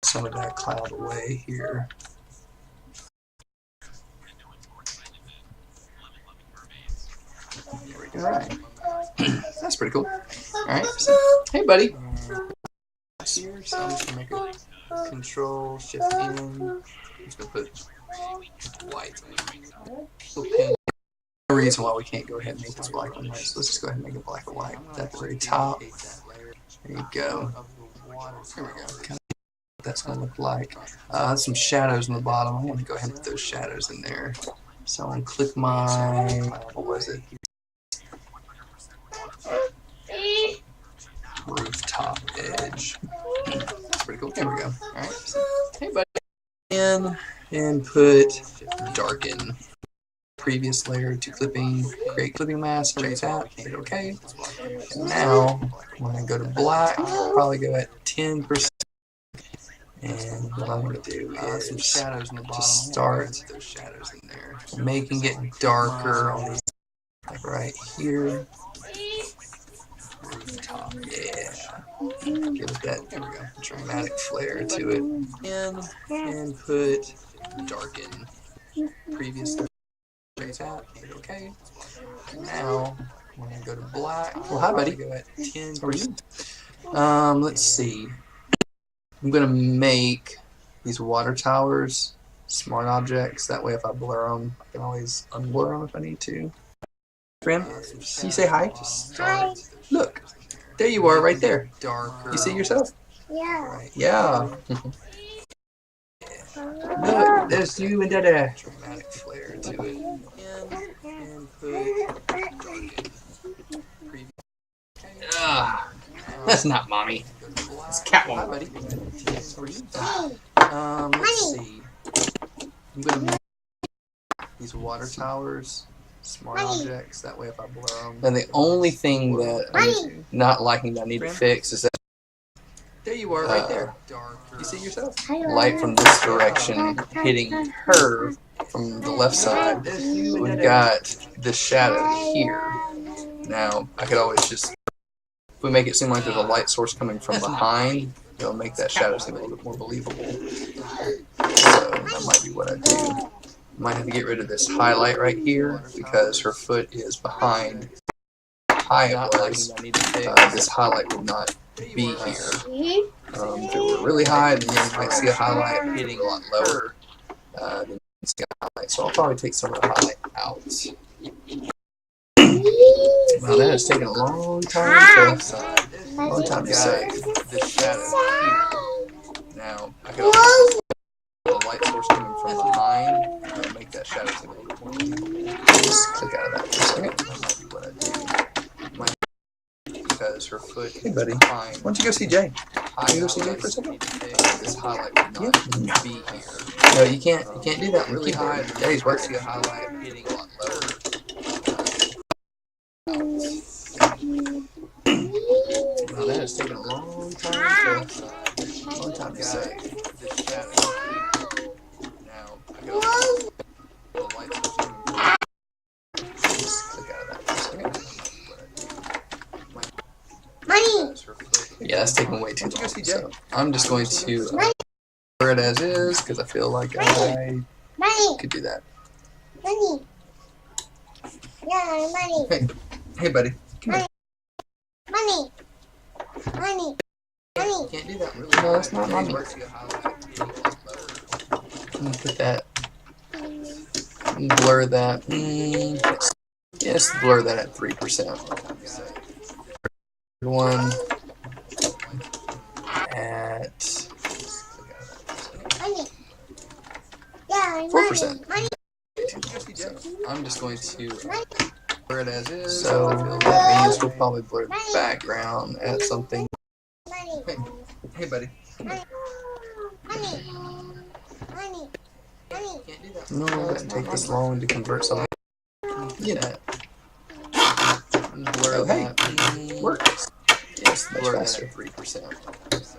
Some of that cloud away here. There we go. All right. That's pretty cool. Alright, so, hey buddy. Here, so I'm just going to make a Control Shift N. I'm just going to put white. We'll paint. No reason why we can't go ahead and make this black and white. So let's just go ahead and make it black and white at the very top. There you go. There we go. Kind of what that's going to look like. Some shadows on the bottom. I'm going to go ahead and put those shadows in there. So I'm going to click my, what was it? Rooftop edge. That's pretty cool. There we go. Alright. So, hey, buddy. And put darken. Previous layer to clipping. Create clipping mask. Check that. Hit OK. And now, when I go to black, I'll probably go at 10%. And what I'm going to do is some shadows in the bottom. Just start those shadows in there, making it darker on these, like right here. Rooftop, yeah. Give it that. There we go. Dramatic flair to it. And put darken. Previous. Check that. Hit OK. And now when I go to black, well, hi, buddy. Go at 10%. Let's see. I'm going to make these water towers smart objects. That way if I blur them, I can always unblur them if I need to. Friend, can you say hi? Hi. Look, there you are right there. You see yourself? Yeah. Yeah. Look, there's you and Dada. Dramatic flair to it. And put That's not mommy. It's Catwoman. buddy. Let's see. I'm going to make these water towers smart objects. That way if I blur them. And the only thing that I'm not liking that I need to fix is that there you are right there. You see yourself? Light from this direction hitting her from the left side. We've got the shadow here. Now, I could always just, if we make it seem like there's a light source coming from behind, it'll make that shadow seem a little bit more believable. So that might be what I do. Might have to get rid of this highlight right here because her foot is behind. High it was. This highlight would not be here. If it were really high, then you might see a highlight hitting a lot lower than you can see a highlight. So I'll probably take some of the highlight out. Wow, that has taken a long time to say. This shadow here. Now, I could also the light source coming from behind, it'll make that shadow seem a little bit more believable. Just click out of that for a second. That might be what I do. Because her foot is behind. Why don't you go see Jay? Can you go see Jay for a second? This highlight would not be here. No, you can't do that really high. Jay's working a highlight hitting a lot lower. Wow, that has taken a long time to say. This shadow. Now, I can also the light source coming from. Just click out of that for a second. Yeah, that's taking way too long. So I'm just going to blur it as is because I feel like I could do that. Money. Yeah, money. Hey, buddy. Come here. Money. Money. Money. Can't do that really. No, that's not money. I'm gonna put that. Blur that. Yes, blur that at 3%. One at 4%. So I'm just going to blur it as is. So that means we'll probably blur the background at something. Hey, buddy. No, it doesn't take this long to convert something. You know. Blur that. Works. Yes, blur that at 3%.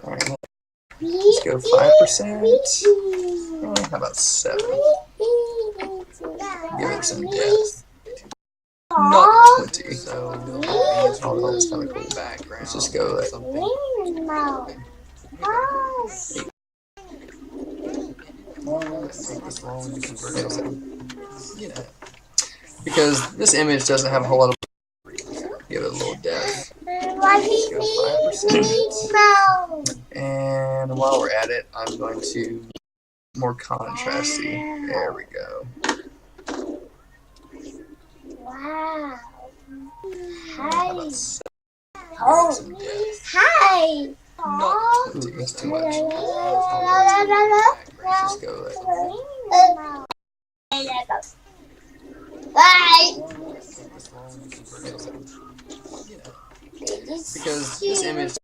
Alright. Let's go 5%. How about 7? Give it some depth. Not 20. So, although it's kind of cool background. Let's just go with something. Take this long to convert something. You know. Because this image doesn't have a whole lot of. Give it a little depth. Let's go 5%. And while we're at it, I'm going to more contrasty. There we go. Wow. How Hi. about some Oh. depth? Hi. Not too, that's too much. Let's just go like Bye. because this image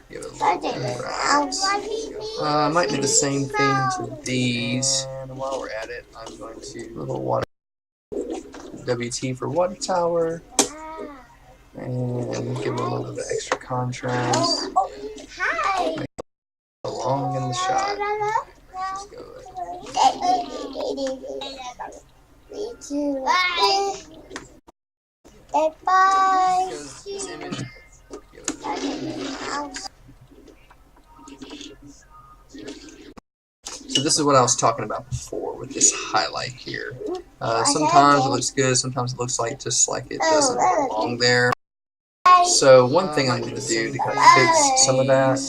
give it a little bit of brightness. I might do the same thing to these. And while we're at it, I'm going to little water WT for water tower and give it a little bit of extra contrast Hi. along in the shot. Just go Me too. Bye. Bye. because this image give it So this is what I was talking about before with this highlight here. Sometimes it looks good, sometimes it looks like just like it doesn't belong there. So one thing I'm going to do to kind of fix some of that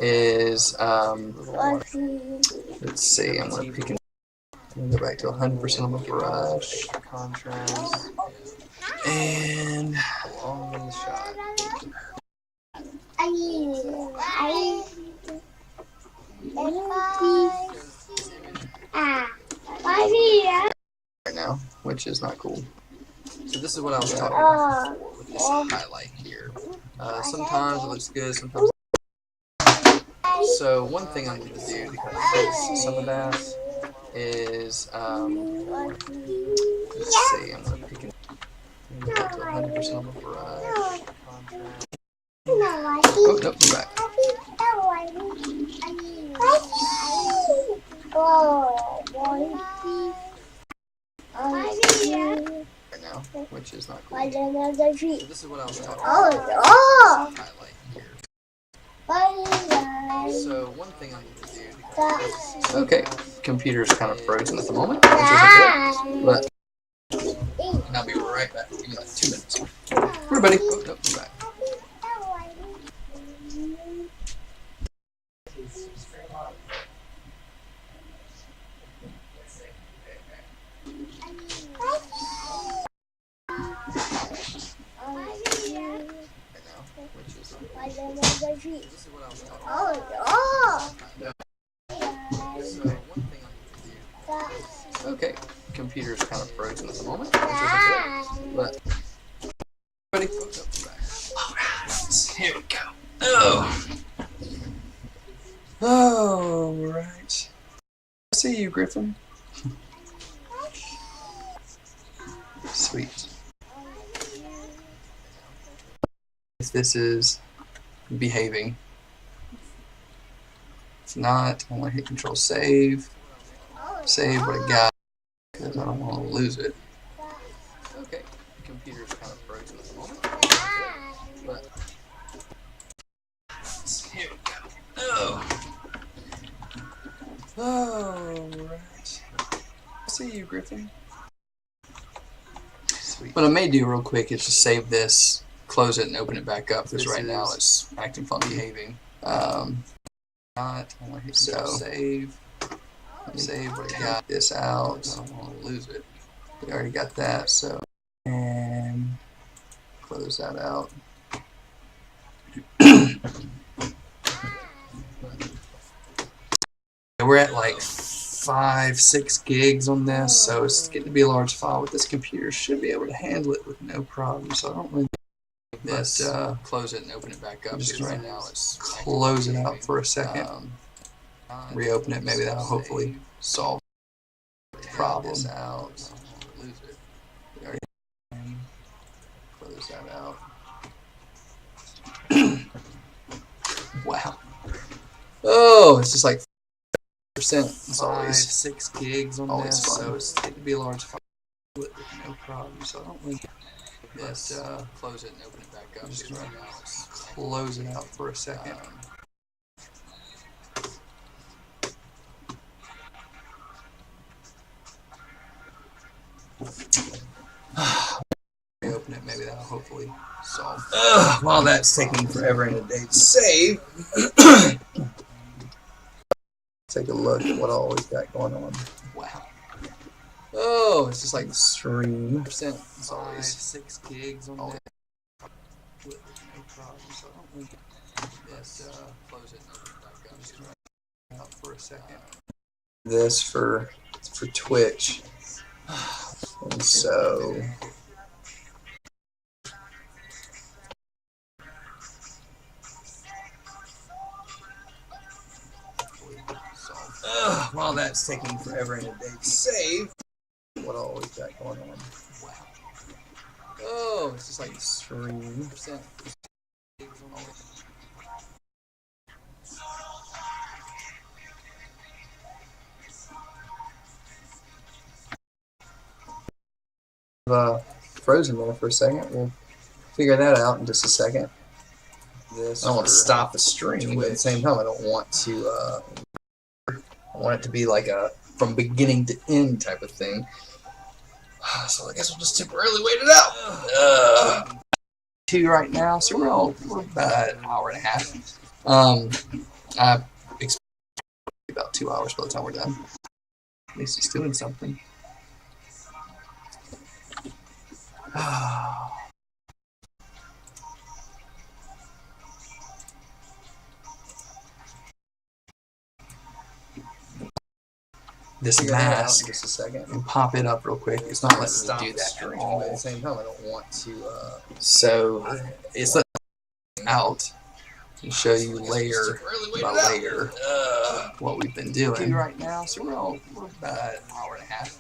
is, let's see, I'm going to pick and go back to 100% on the brush, contrast, and along in the shot. Right now, which is not cool. So this is what I was talking about before with this highlight here. Sometimes it looks good, sometimes. So one thing I'm going to do to kind of fix some of that is, let's see, I'm going to pick and go back to 100% on the brush. Oh, nope, go back. Right now, which is not cool. So this is what I was talking about. Highlight here. So one thing I'm going to do to kind of fix. Okay, computer's kind of frozen at the moment, which isn't good, but and I'll be right back. Give me like 2 minutes. Everybody, oh, nope, go back. Okay, computer's kind of frozen at the moment, which isn't good, but ready? Alright, here we go. Alright. I see you, Griffin. Sweet. If this is behaving. If not, I'm going to hit Control Save. Save what I got because I don't want to lose it. Okay, computer's kind of frozen at the moment. But here we go. Alright. See you, Griffin. Sweet. What I may do real quick is just save this, close it, and open it back up because right now it's acting funny behaving. Not, I want to hit save. Save what I got this out. I don't want to lose it. We already got that, so and close that out. We're at like 5-6 gigs on this, so it's getting to be a large file. With this computer, should be able to handle it with no problem. So I don't really this close it and open it back up because right now it's close it out for a second. Reopen it, maybe that'll hopefully solve the problem. Out. Lose it. We already close that out. Wow. Oh, it's just like 5%. It's always 6 gigs on this, fun. So it's getting to be a large file with no problem. So I don't really this close it and open it back up. Just right now, close it out for a second. Reopen it, maybe that'll hopefully solve. While that's taking forever and a day to save. take a look at what all we've got going on. Wow. Oh, it's just like Stream. percent. It's always 6 gigs on always that. No problem. So I don't think yes. Close it and open it back up. Just try it out for a second. This for Twitch. And so while that's taking forever and a day to save, what all we've got going on. Wow. Oh, it's just like Stream. percent. Gigs on always. Frozen there for a second. We'll figure that out in just a second. I don't want to stop the stream, but at the same time, I don't want to. I want it to be like a from beginning to end type of thing. So I guess we'll just temporarily wait it out. 2 right now, so we're about an hour and a half. I expect about 2 hours by the time we're done. At least it's doing something. This mask just a second and pop it up real quick. It's not letting me do that at all. But at the same time, I don't want to. So it's letting me out and show you layer by layer what we've been doing right now. So we're about an hour and a half.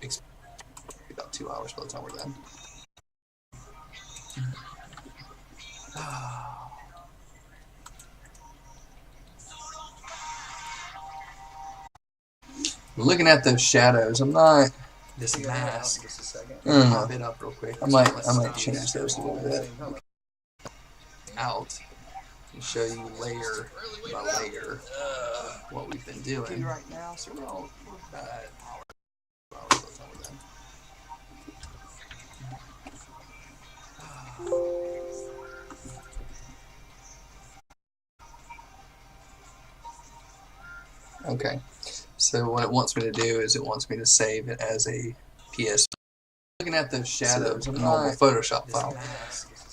Expect about 2 hours by the time we're done. Looking at those shadows, I'm not. This mask. Just a second. Pop it up real quick. I might change those a little bit. Out and show you layer by layer what we've been doing right now. So we're about an hour. 2 hours by the time we're done. Okay, so what it wants me to do is it wants me to save it as a PS. Looking at those shadows, a normal Photoshop file.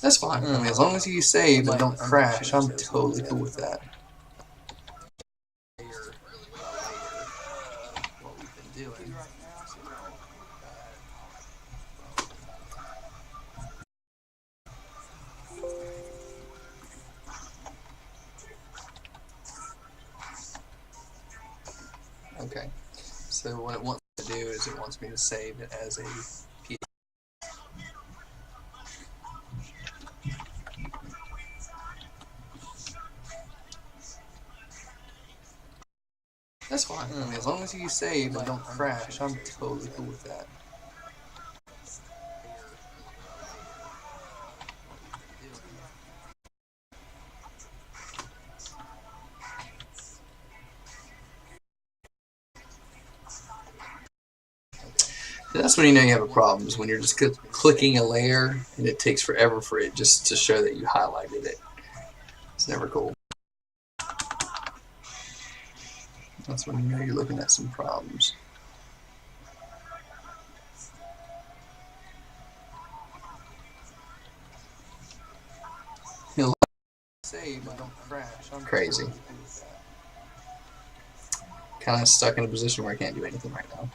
That's fine. I mean, as long as you save and don't crash, I'm totally cool with that. What we've been doing. Okay, so what it wants to do is it wants me to save it as a PS. That's fine. I mean, as long as you save and don't crash, I'm totally cool with that. That's when you know you have a problem, is when you're just clicking a layer and it takes forever for it just to show that you highlighted it. It's never cool. That's when you know you're looking at some problems. You'll save and don't crash. I'm crazy. Kind of stuck in a position where I can't do anything right now.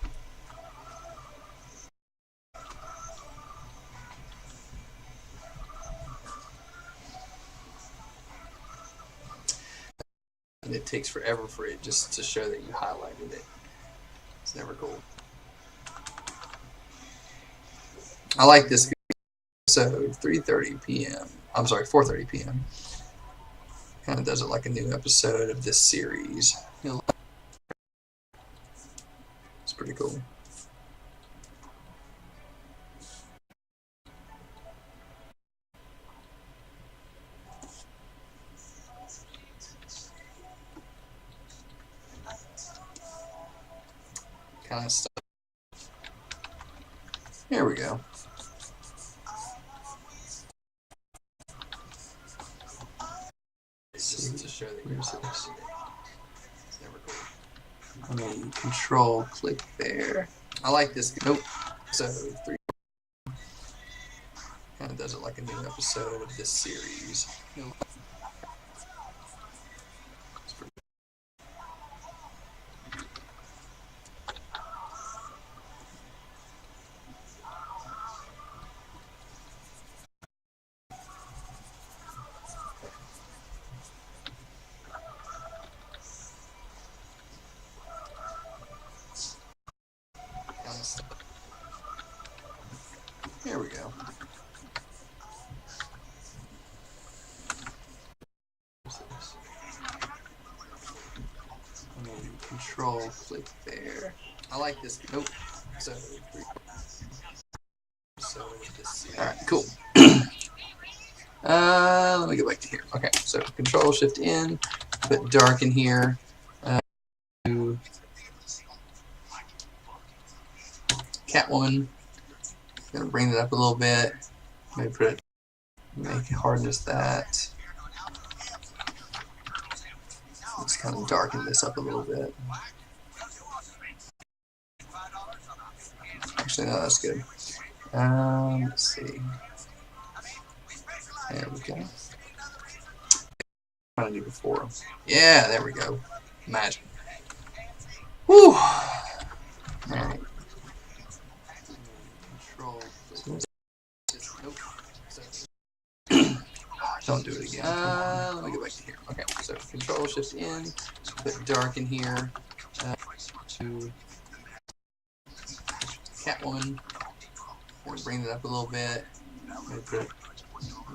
And it takes forever for it just to show that you highlighted it. It's never cool. I like this episode, 3:30 p.m. I'm sorry, 4:30 p.m. Kind of does it like a new episode of this series. It's pretty cool. Kind of stuff. Here we go. Just to show that you're serious. Let me control click there. I like this. Nope. So 3 kind of does it like a new episode of this series. Nope. Here we go. Control click there. I like this. Nope. So 3 episode of this series. All right, cool. Let me go back to here. Okay, so Control Shift N, put dark in here. To Catwoman. Gonna bring it up a little bit. Maybe put it, make it hardness that. Let's kind of darken this up a little bit. Actually, no, that's good. Let's see. There we go. Trying to do before. Yeah, there we go. Magic. Whew. Alright. Don't do it again. Let me go back to here. Okay, so Control Shift N, put dark in here. To Catwoman. Gonna bring it up a little bit. Maybe put it,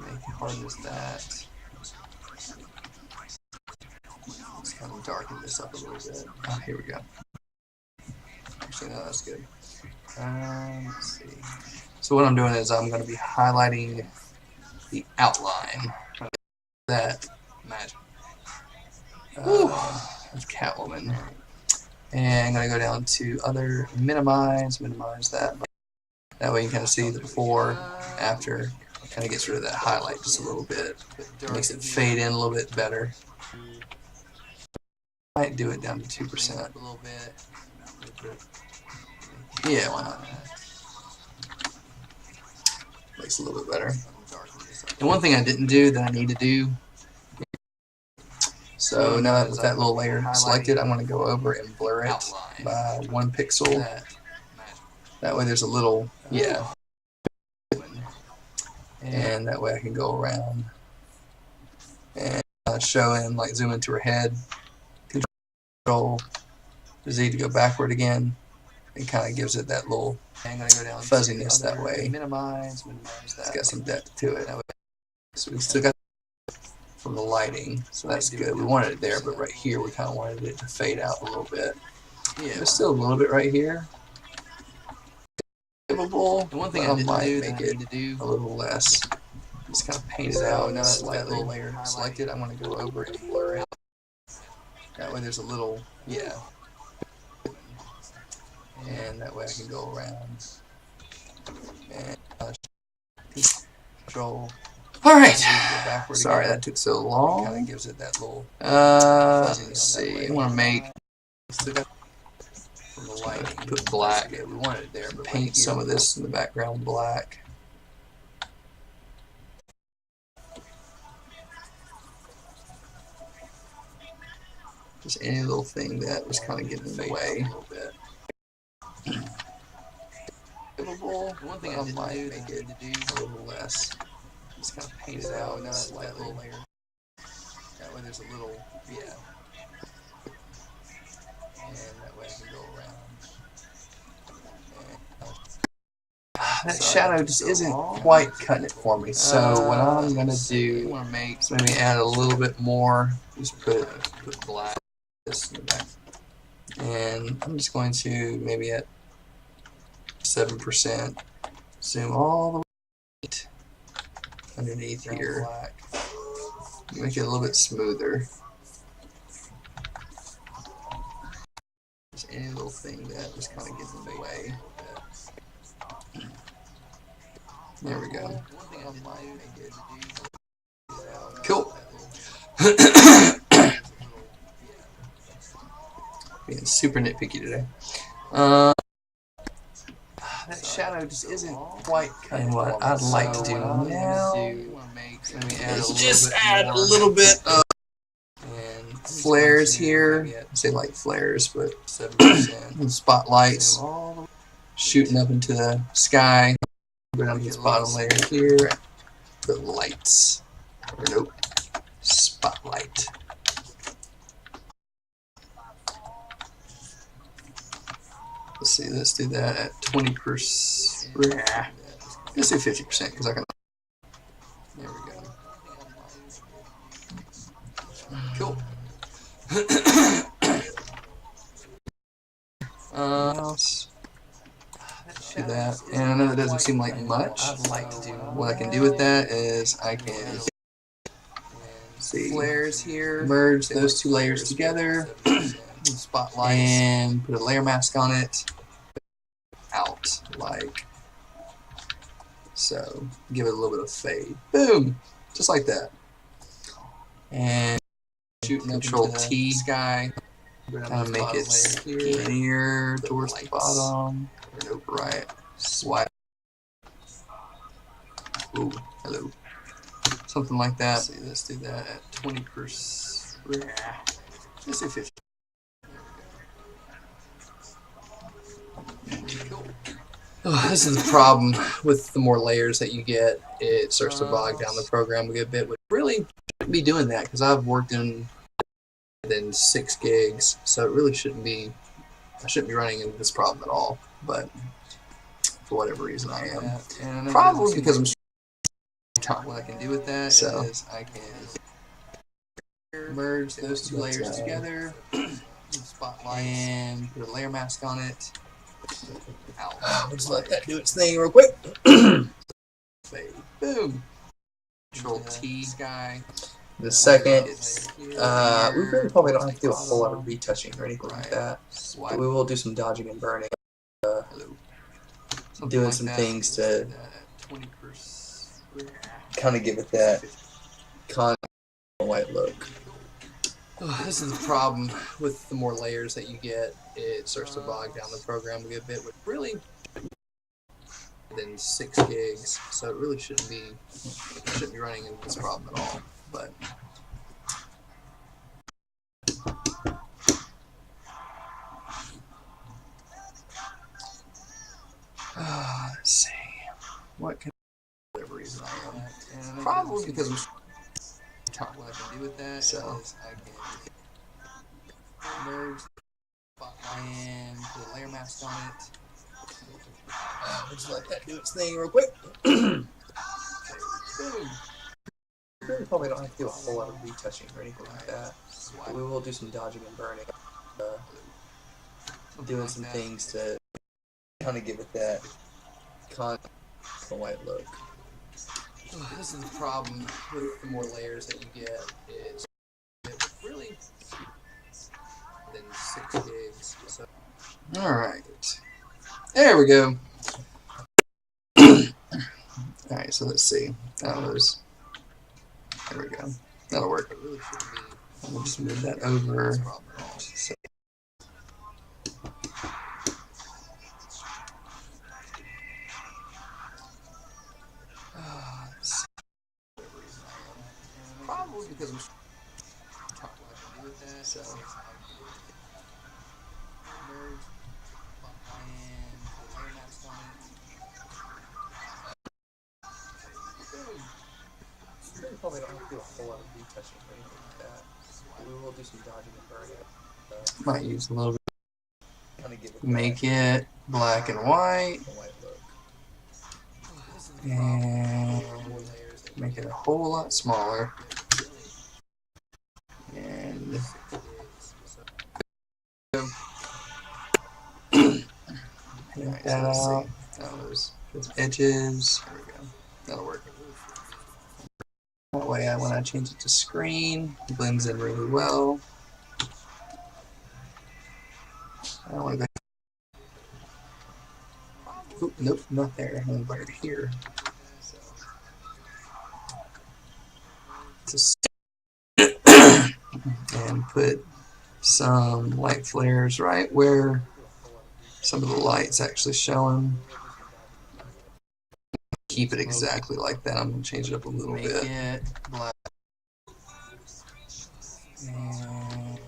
make it hardness that. Let's kind of darken this up a little bit. Oh, here we go. Actually, no, that's good. Let's see. So what I'm doing is I'm going to be highlighting the outline of that magic. Of Catwoman. And I'm going to go down to other, minimize that. That way you can kind of see the before, after. Kind of gets rid of that highlight just a little bit. Makes it fade in a little bit better. Might do it down to 2%. A little bit. Yeah, why not? Makes it a little bit better. And one thing I didn't do that I need to do. So now that with that little layer selected, I'm going to go over and blur it by 1 pixel. That way there's a little, yeah. And that way I can go around and show in, like zoom into her head. Control Z to go backward again. It kind of gives it that little fuzziness that way. Minimize that. It's got some depth to it. So we still got from the lighting, so that's good. We wanted it there, but right here we kind of wanted it to fade out a little bit. Yeah, there's still a little bit right here. The one thing I might make it a little less. Just kind of paint it out now slightly. Little layer selected. I'm going to go over and blur it. That way there's a little, yeah. And that way I can go around and control. All right. Sorry that took so long. Kind of gives it that little. Let's see. I want to make. From the lighting, put black. We wanted it there, but paint some of this in the background black. Just any little thing that was kind of getting in the way a little bit. One thing I might make it a little less. Just kind of paint it out slightly. That way there's a little, yeah. And that way I can go around. And, that shadow just isn't quite cutting it for me. So what I'm gonna do is maybe add a little bit more. Just put black this in the back. And I'm just going to maybe at 7% zoom all the way underneath here. Make it a little bit smoother. Just any little thing that just kind of gets in the way. There we go. Cool. Being super nitpicky today. That shadow just isn't quite cut. And what I'd like to do now is just add a little bit of flares here. I say like flares, but 7% spotlights shooting up into the sky. Go down to this bottom layer here. Put lights. Or nope. Spotlight. Let's see, let's do that at 20%. Let's do 50% because I can. There we go. Cool. Do that, and I know that doesn't seem like much. What I can do with that is I can see flares here, merge those two layers together, spotlight, and put a layer mask on it. Out like so. Give it a little bit of fade. Boom, just like that. And shooting Control T sky. Kind of make it skinnier towards the bottom. Nope, right. Swipe. Ooh, hello. Something like that. Let's do that at 20%. Let's do 50. Oh, this is the problem with the more layers that you get. It starts to bog down the program a good bit. Which really shouldn't be doing that because I've worked in 6 gigs, so it really shouldn't be. I shouldn't be running into this problem at all. But for whatever reason, I am. Probably because I'm. What I can do with that is I can merge those two layers together, spotlight, and put a layer mask on it. We'll just let that do its thing real quick. Fade. Boom. Control T sky. The second, we really probably don't have to do a whole lot of retouching or anything like that. But we will do some dodging and burning. Doing some things to kind of give it that white look. Oh, this is the problem with the more layers that you get. It starts to bog down the program a good bit. With really than 6 gigs, so it really shouldn't be running into this problem at all. But let's see, what can whatever reason I am. Probably because I'm. What I can do with that is I can merge and put a layer mask on it. We'll just let that do its thing real quick. Boom. We probably don't have to do a whole lot of retouching or anything like that. But we will do some dodging and burning. Doing some things to kind of give it that white look. Oh, this is the problem with the more layers that you get. It's really than 6 gigs. So. All right, there we go. All right, so let's see. There we go. That'll work. We'll just move that over. So. Probably because I'm with that. So. Merge and layer mask on it. Boom. We probably don't have to do a whole lot of retouching or anything like that. We will do some dodging and burning. Might use a little bit. Make it black and white. And make it a whole lot smaller. And paint that out. Those edges. There we go. That'll work. That way, when I change it to screen, it blends in really well. I don't want to go. Oop, nope, not there. I'm going to here. Just and put some light flares right where some of the light's actually showing. Keep it exactly like that. I'm going to change it up a little bit. Make it black. And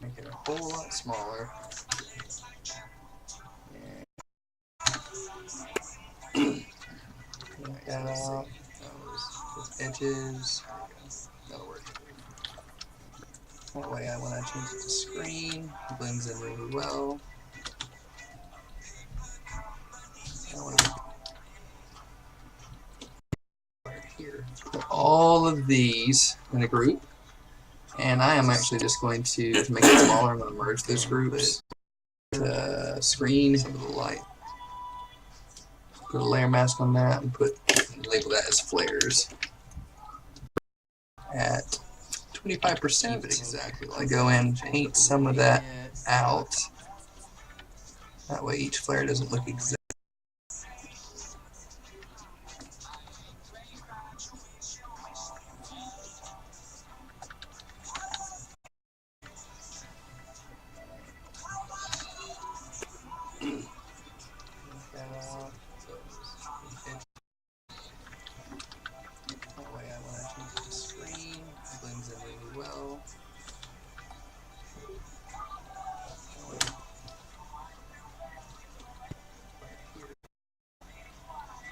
make it a whole lot smaller. Knock that out. Those edges. That'll work. That way, when I change it to screen, it blends in really well. Here, put all of these in a group, and I am actually just going to make it smaller. I'm going to merge those groups. Screen some of the light. Put a layer mask on that and label that as flares. At 25%, exactly. I go in and paint some of that out. That way each flare doesn't look exact. That way when I change it to screen, it blends in really well.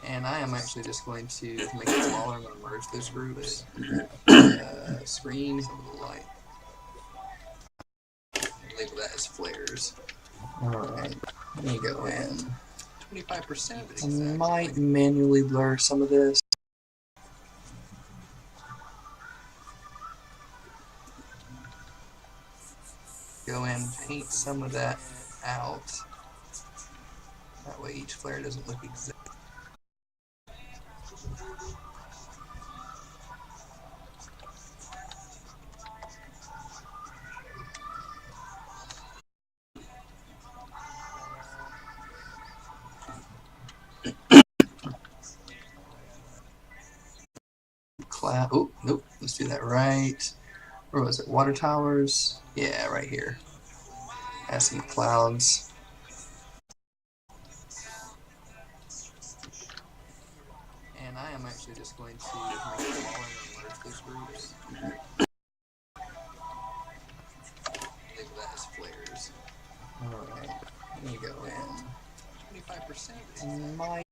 And I am actually just going to make it smaller. I'm going to merge those groups. Screen some of the light. Label that as flares. Alright, let me go in. 25%. Exactly. I might manually blur some of this. Go in, paint some of that out. That way each flare doesn't look exact. Cloud. Oh, nope. Let's do that right. Where was it? Water towers? Yeah, right here. Add some clouds. And I am actually just going to make it smaller and merge those groups. Label that as flares. Alright, let me go in. 25%. Might.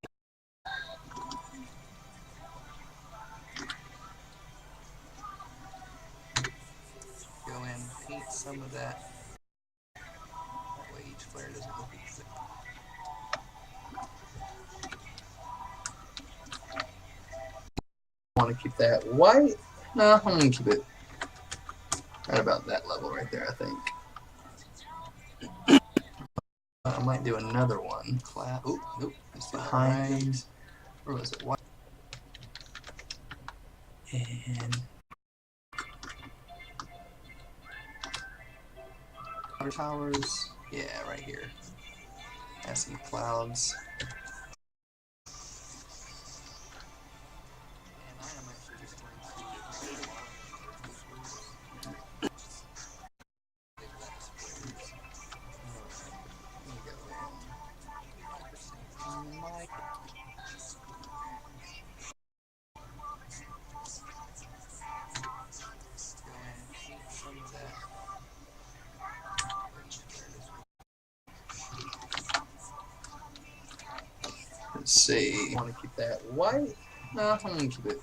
Go in, paint some of that. That way each flare doesn't look exact. I want to keep that white. No, I'm going to keep it right about that level right there, I think. I might do another one. Cloud. Oh, nope. It's behind. Right. Where was it? White. And water towers. Yeah, right here. Add some clouds. And I am actually just going let's see. I want to keep that white. No, I'm going to keep it.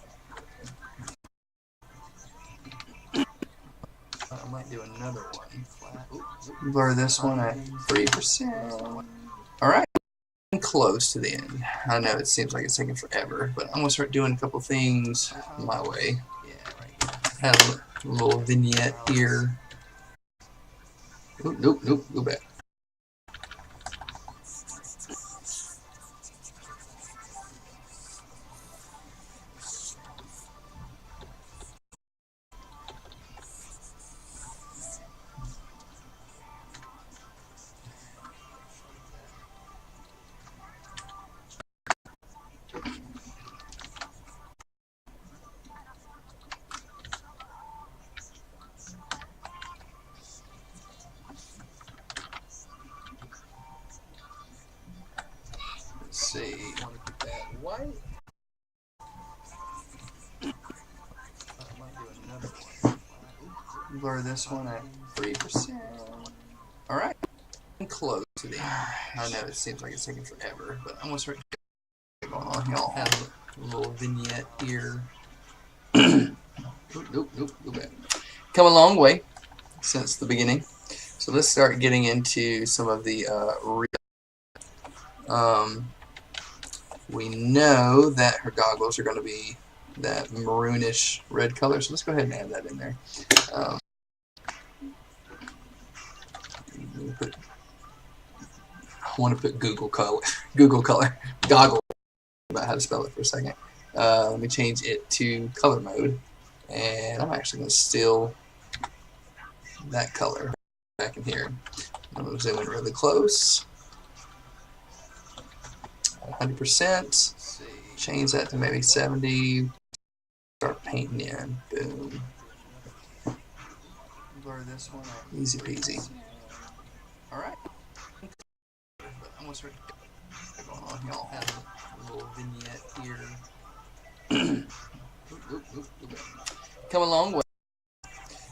I might do another one. Blur this one at 3%. Alright. Close to the end. I know it seems like it's taking forever, but I'm going to start doing a couple things my way. Have a little vignette here. Oh, nope, nope, go back. white. I might do another one. Blur this one at 3%. Alright. Close to the end. I know it seems like it's taking forever, but I'm going to start going on. Y'all have a little vignette here. Nope, go back. Come a long way since the beginning. So let's start getting into some of the we know that her goggles are going to be that maroonish red color, so let's go ahead and add that in there. I want to put Google color, goggle. About how to spell it for a second. Let me change it to color mode, and I'm actually going to steal that color back in here. I'm going to zoom in really close. 100%. Change that to maybe 70. Start painting in. Boom. Blur this one out. Easy peasy. Alright. I'm going to start going on. Y'all have a little vignette here. Come a long way.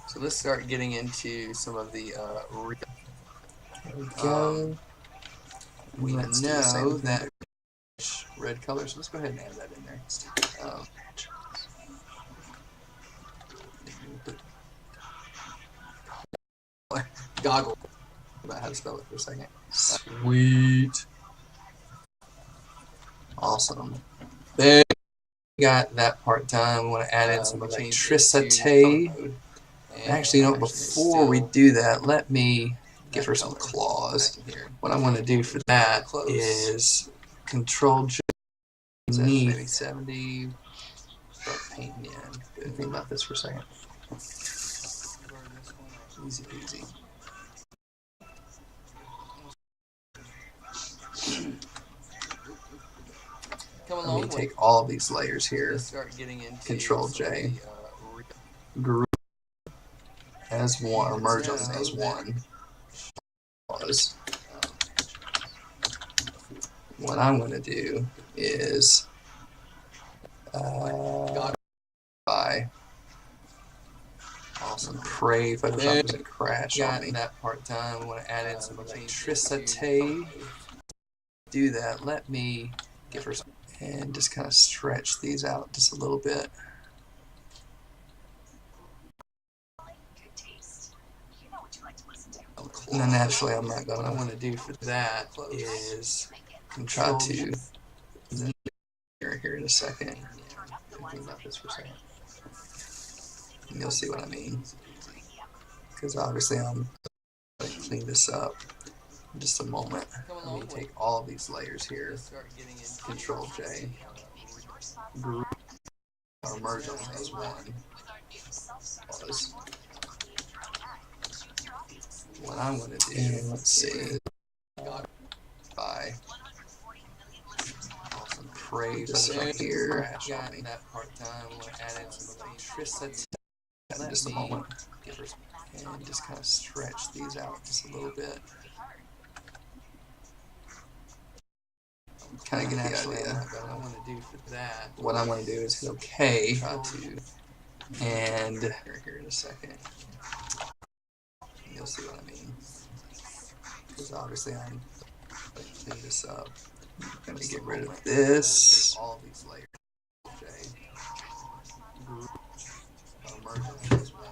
So let's start getting into some of the there we go. We know that red color, so let's go ahead and add that in there. Goggle. About how to spell it for a second. Sweet. Awesome. There we got that part done. We want to add in some electricity. Actually, you know, before we do that, let me give her some claws. What I'm going to do for that is Control J underneath 70. Start painting in. Think about this for a second. Easy peasy. Let me take all of these layers here. Control J. Group as one, or merge them as one. What I'm going to do is awesome. Pray Photoshop doesn't crash on me. That part done. We want to add in some electricity. Do that. Let me give her some, and just kind of stretch these out just a little bit. And then naturally, I'm not going. What I want to do for that is try to here in a second. Think about this for a second. And you'll see what I mean. Because obviously, I'm going to clean this up in just a moment. Let me take all of these layers here. Control J. Group or merge them as one. What I'm going to do, let's see. Bye. Awesome. Pray this up here. That part done. We'll add in some electricity. In just a moment. And just kind of stretch these out just a little bit. Kind of get the idea. What I want to do for that. What I'm going to do is hit OK. Try to. And here in a second. You'll see what I mean. Because obviously I'm going to clean this up. I'm going to get rid of this. All these layers. Okay. Group. Merge them as one.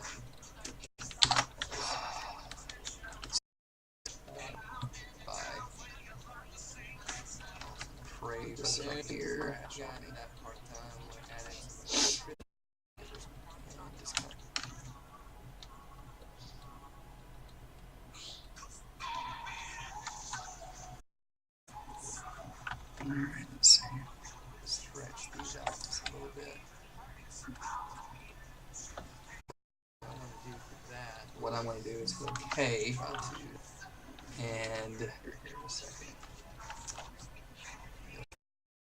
Bye. Pray this up here. That part time. We'll add in some and just kind of. Alright, let's see. Stretch these out just a little bit. What I'm going to do is hit OK. And here in a second.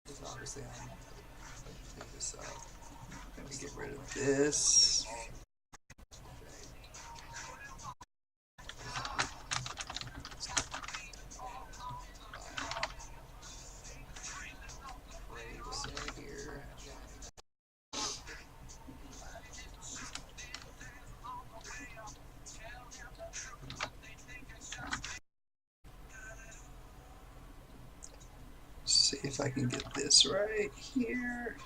Because obviously I'm going to clean this up. I'm going to get rid of this. if I can get this right here.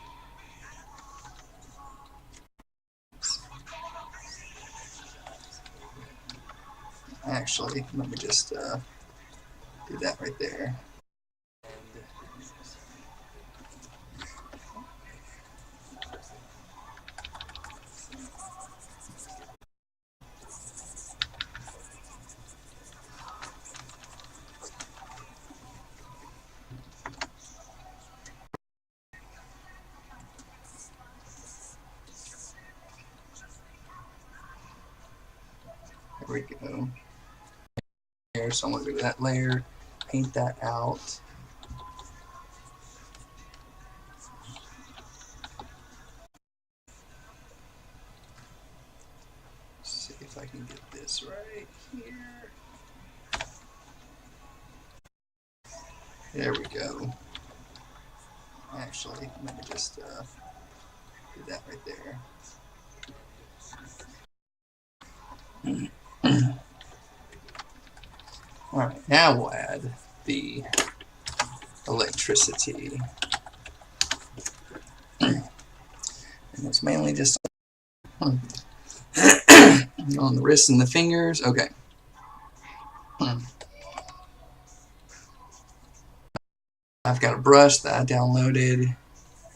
Actually, let me just do that right there. There we go. There, so I'm going to go to that layer, paint that out. See if I can get this right here. There we go. Actually, let me just do that right there. Alright, now we'll add the electricity. And it's mainly just on the wrists and the fingers. Okay. I've got a brush that I downloaded,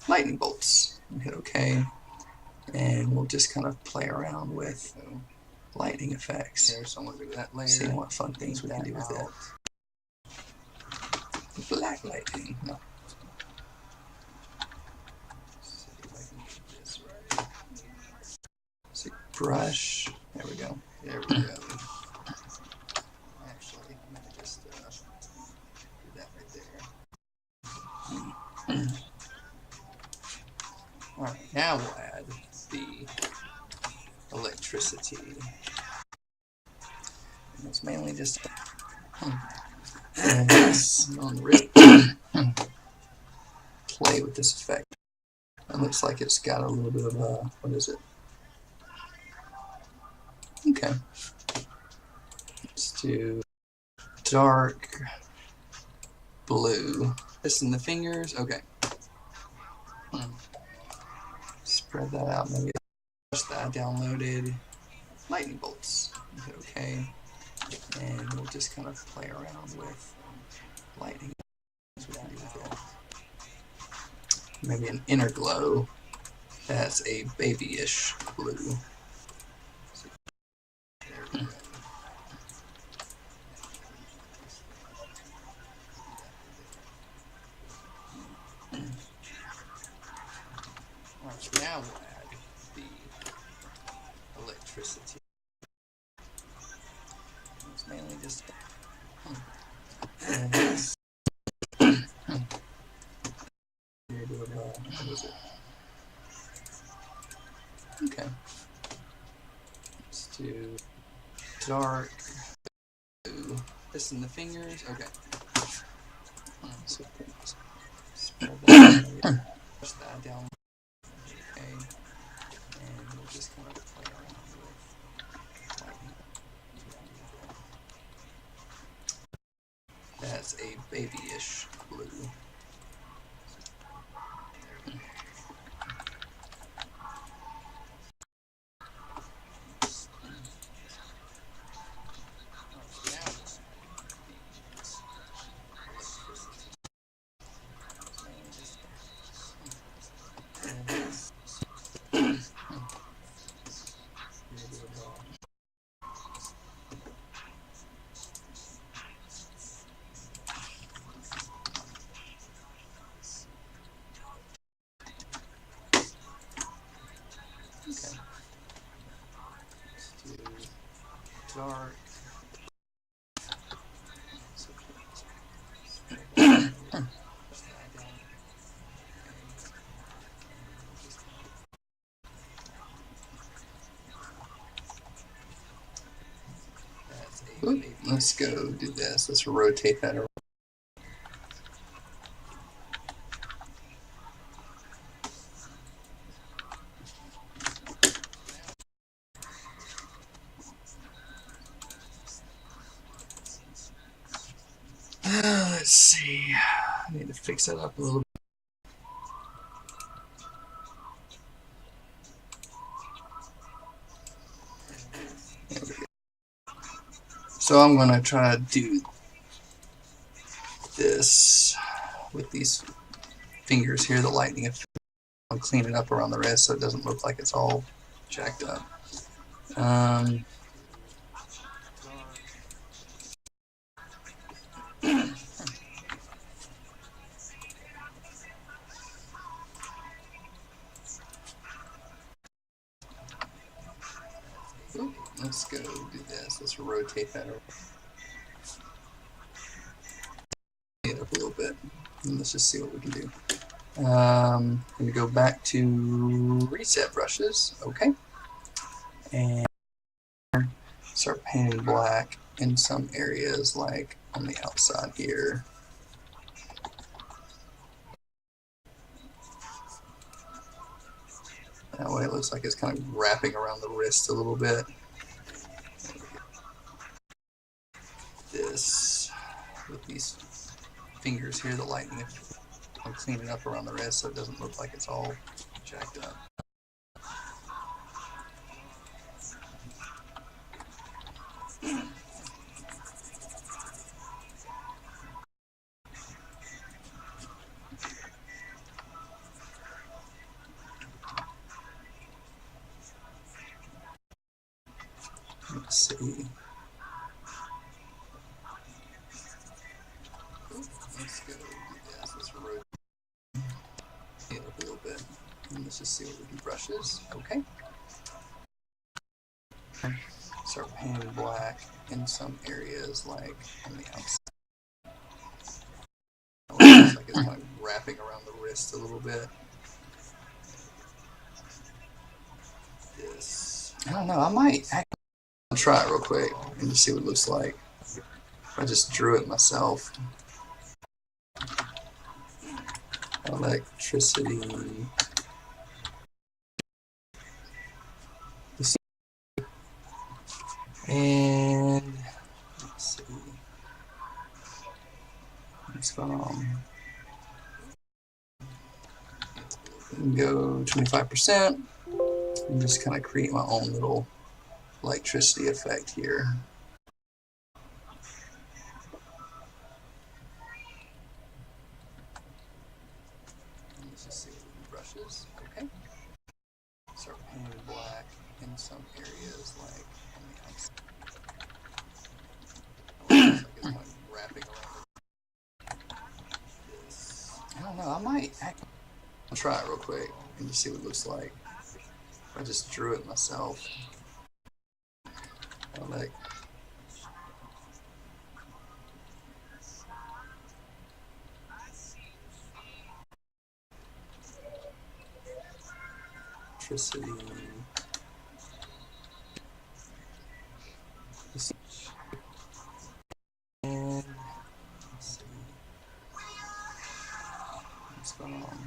lightning bolts. Hit OK. And we'll just kind of play around with lightning effects. So I'm going to do that layer. See what fun things we can do with it. Black lightning. No. See if I can get this right. See, brush. There we go. There we go. Actually, let me just do that right there. Alright, now we'll add the electricity. And it's mainly just on the wrist. Play with this effect. It looks like it's got a little bit of a, what is it? Okay. Let's do dark blue. This in the fingers. Okay. Spread that out. Maybe that I downloaded. Lightning bolts. Hit OK. And we'll just kind of play around with lightning. Maybe an inner glow. That's a babyish blue. There we go. Alright, now we'll add the electricity. It's mainly just what is it? Okay. Let's do dark blue. This in the fingers. Okay. So spread that down. Okay. And we'll just kind of play around with lightning. That's a babyish blue. Okay. Let's do dark. Ooh, let's go do this. Let's rotate that around. Let's see. I need to fix that up a little bit. There we go. So I'm going to try to do this with these fingers here, the lightning effect. I'll clean it up around the wrist so it doesn't look like it's all jacked up. Let's go do this. Let's rotate that over. It up a little bit. And let's just see what we can do. I'm going to go back to reset brushes. Okay. And start painting black in some areas, like on the outside here. That way it looks like it's kind of wrapping around the wrist a little bit. This with these fingers here, the lightning, I'll clean it up around the wrist so it doesn't look like it's all jacked up. Let's see. Let's go do this. Let's rotate it up a little bit. And let's just see what we do. Brushes. Okay. Start painting black in some areas, like on the outside. It looks like it's kind of wrapping around the wrist a little bit. This. I don't know. I might try it real quick and just see what it looks like. I just drew it myself. Electricity. And let's see. Let's go 25%. And just kind of create my own little electricity effect here. Let's just see what we do. Brushes. Okay. Start painting black in some areas, like on the outside. It looks like it's kind of wrapping around this. I don't know. I might try it real quick and just see what it looks like. I just drew it myself. Electricity. And let's see. What's going on?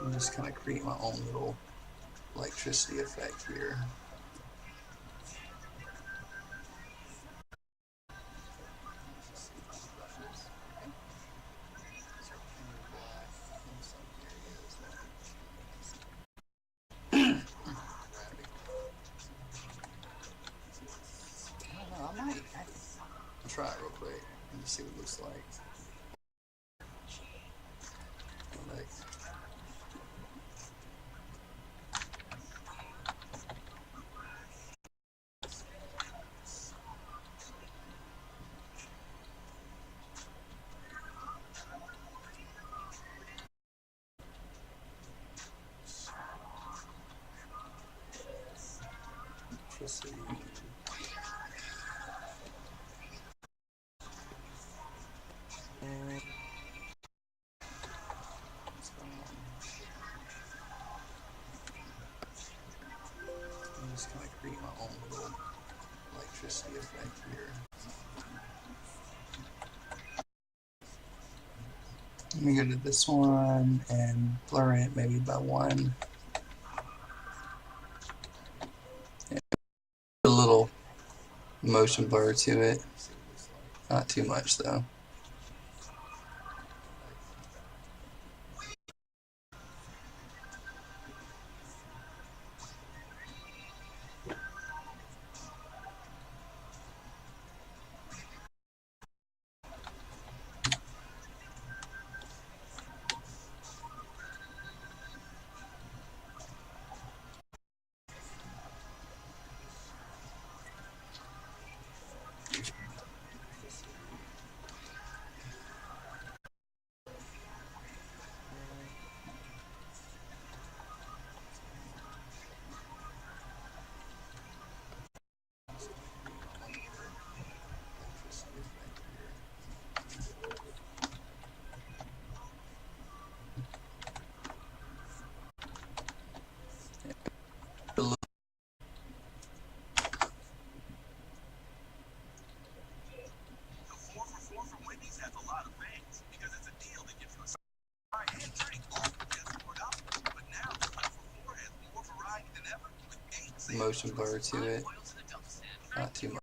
I'm just kind of create my own little electricity effect here. Try it real quick and just see what it looks like. Electricity. And what's going on? I'm just kind of create my own little electricity effect here. Let me go to this one and blur it maybe by 1. And put a little motion blur to it. Not too much though. Motion blur to it. Not too much.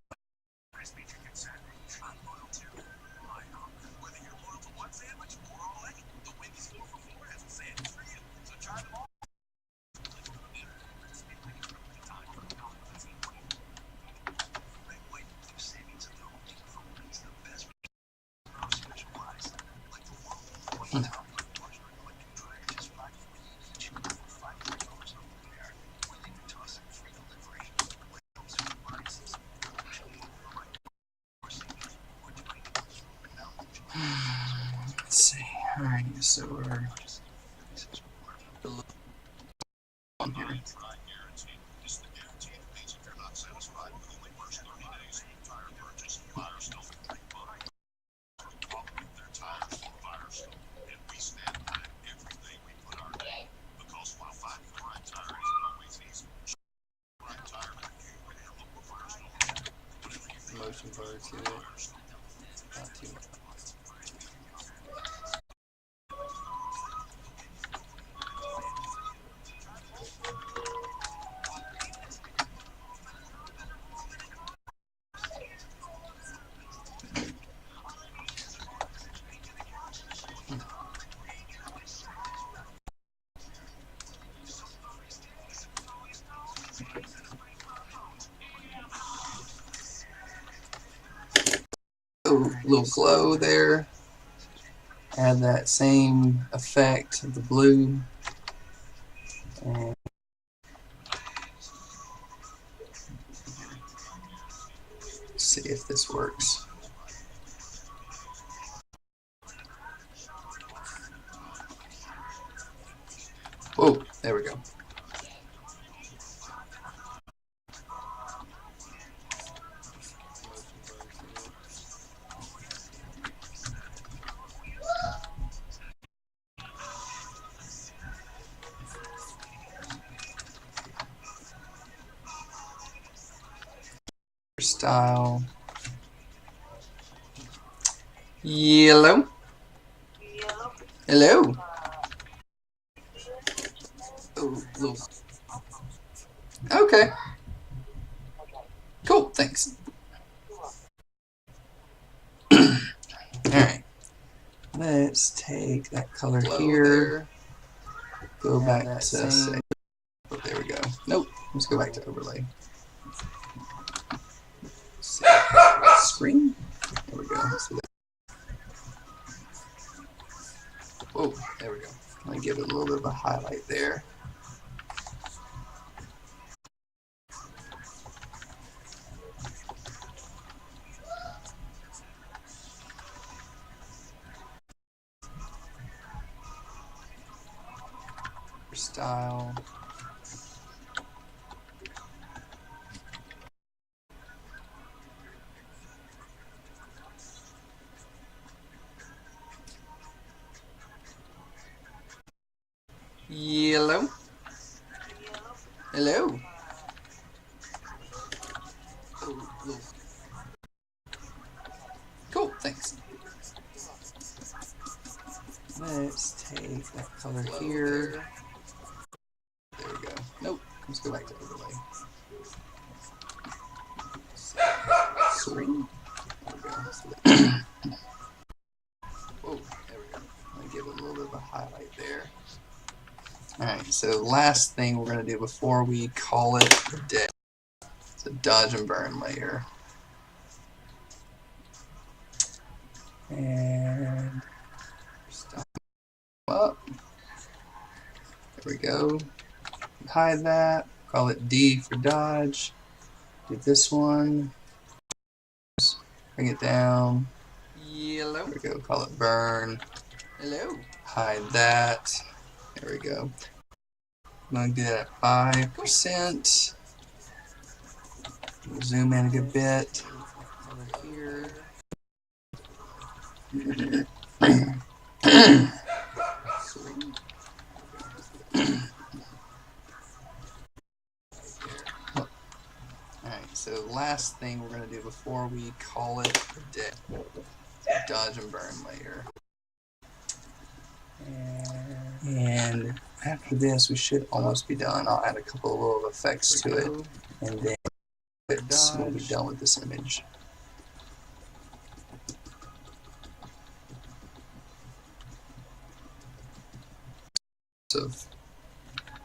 Let's see. Alright, so we're on here. Motion blur to it. Not too much. Little glow there. Add that same effect of the blue. And see if this works. Whoa, there we go. Style. Yellow. Hello. Oh, little. Okay. Cool. Thanks. Alright. Let's take that color here. Go back to say. Oh, there we go. Nope. Let's go back to overlay. Screen. There we go. Whoa, there we go. Let me give it a little bit of a highlight there. Style. Yellow. Hello. Oh, cool, thanks. Let's take that color here. There we go. Nope. Let's go back to overlay. Screen. There we go. Alright, so last thing we're going to do before we call it a day. It's a dodge and burn layer. And stop up. There we go. Hide that. Call it D for dodge. Do this one. Bring it down. Yellow. There we go. Call it burn. Hello. Hide that. There we go. I'm going to do that at 5%. Zoom in a good bit. Over here. Alright, so last thing we're going to do before we call it a day. Dodge and burn layer. And after this, we should almost be done. I'll add a couple of little effects to it, and then we'll be done with this image. So,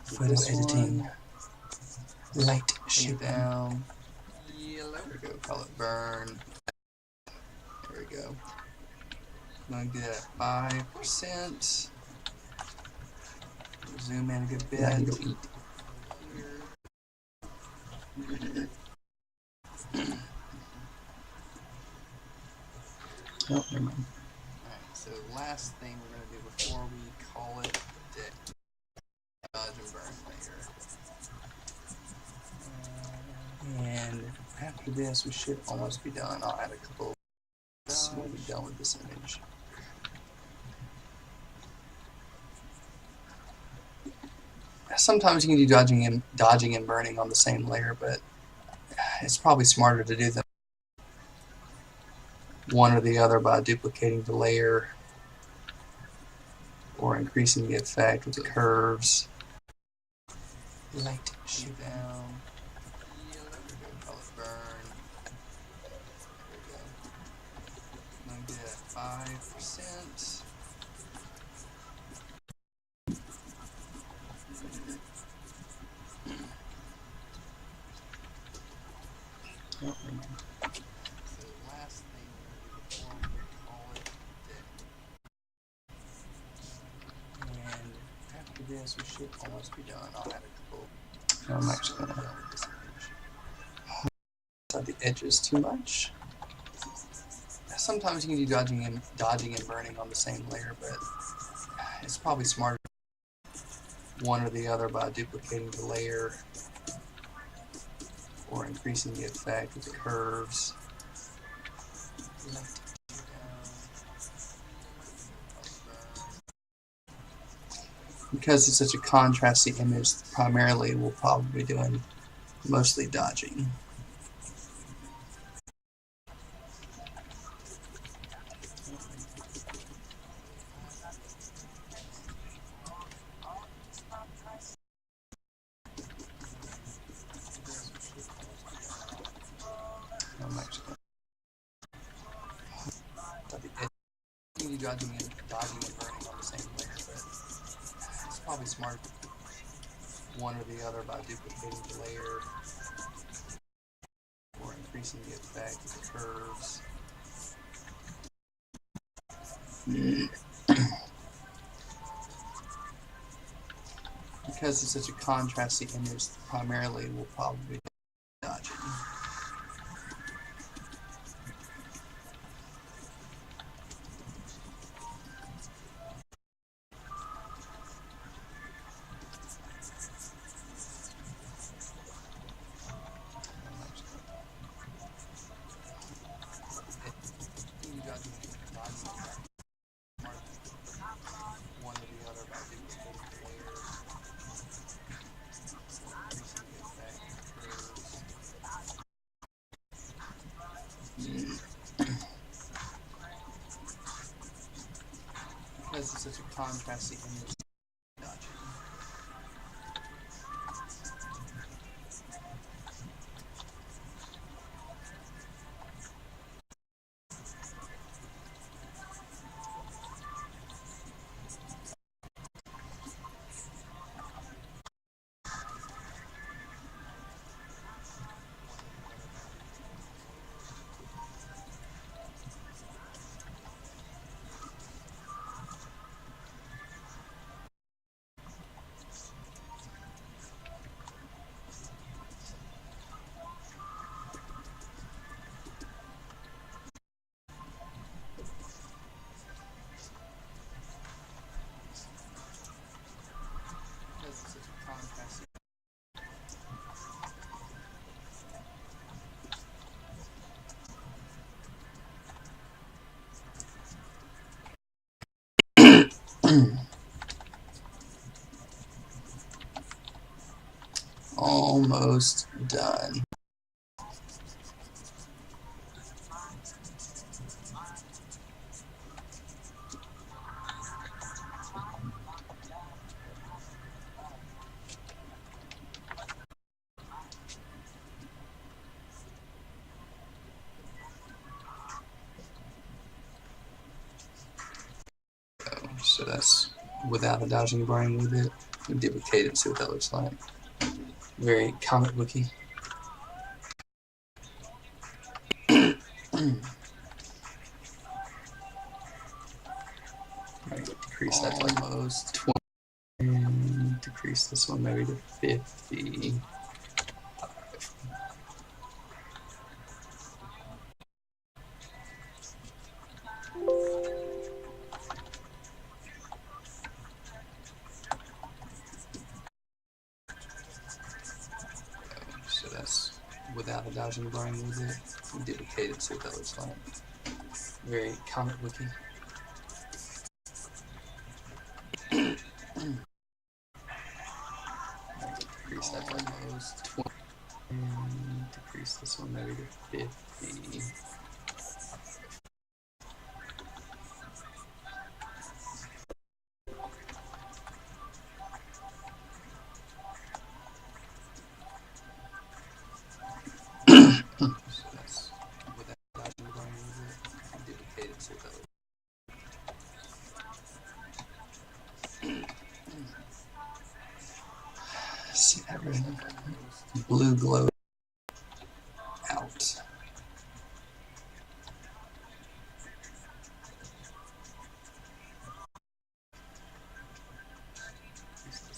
photo editing, light shape down. Yellow. There we go. Call it burn. There we go. I'm going to do that at 5%. Zoom in a good bit. Yeah, go eat. Oh, never mind. Alright, so last thing we're going to do before we call it a day. Dodge and burn layer. And after this, we should almost be done. I'll add a couple. We'll be done with this image. Sometimes you can do dodging and burning on the same layer, but it's probably smarter to do them one or the other by duplicating the layer or increasing the effect with the curves. Light shape down. Call it burn. There we go. I'm going to do that at 5%. Oh, never mind. So the last thing we're going to do before we call it a day. And after this, we should almost be done. I'll add a couple. I'm actually going to done with this image. Not the edges too much. Sometimes you can do dodging and burning on the same layer, but it's probably smarter one or the other by duplicating the layer or increasing the effect with the curves. Because it's such a contrasty image, primarily we'll probably be doing mostly dodging. I'm actually going to do dodging and burning on the same layer, but it's probably smart one or the other by duplicating the layer or increasing the effect with the curves. Because it's such a contrasty image, primarily we'll probably be dodging. One or the other by duplicating the layer. Because it's such a contrasty image. Dodging. Almost done. So that's without a dodging brain with it. We did with Cadence, see what that looks like. Very comic booky. Decrease that to like almost 20. And decrease this one maybe to 50. So that's without a dodging brain with it. We did with Cadence, see what that looks like. Very comic booky. Decrease that to like almost 20. And decrease this one maybe to 50. So that's without dodging brain with it. We did with Cadence, see what that looks like. See that red blue glow out. This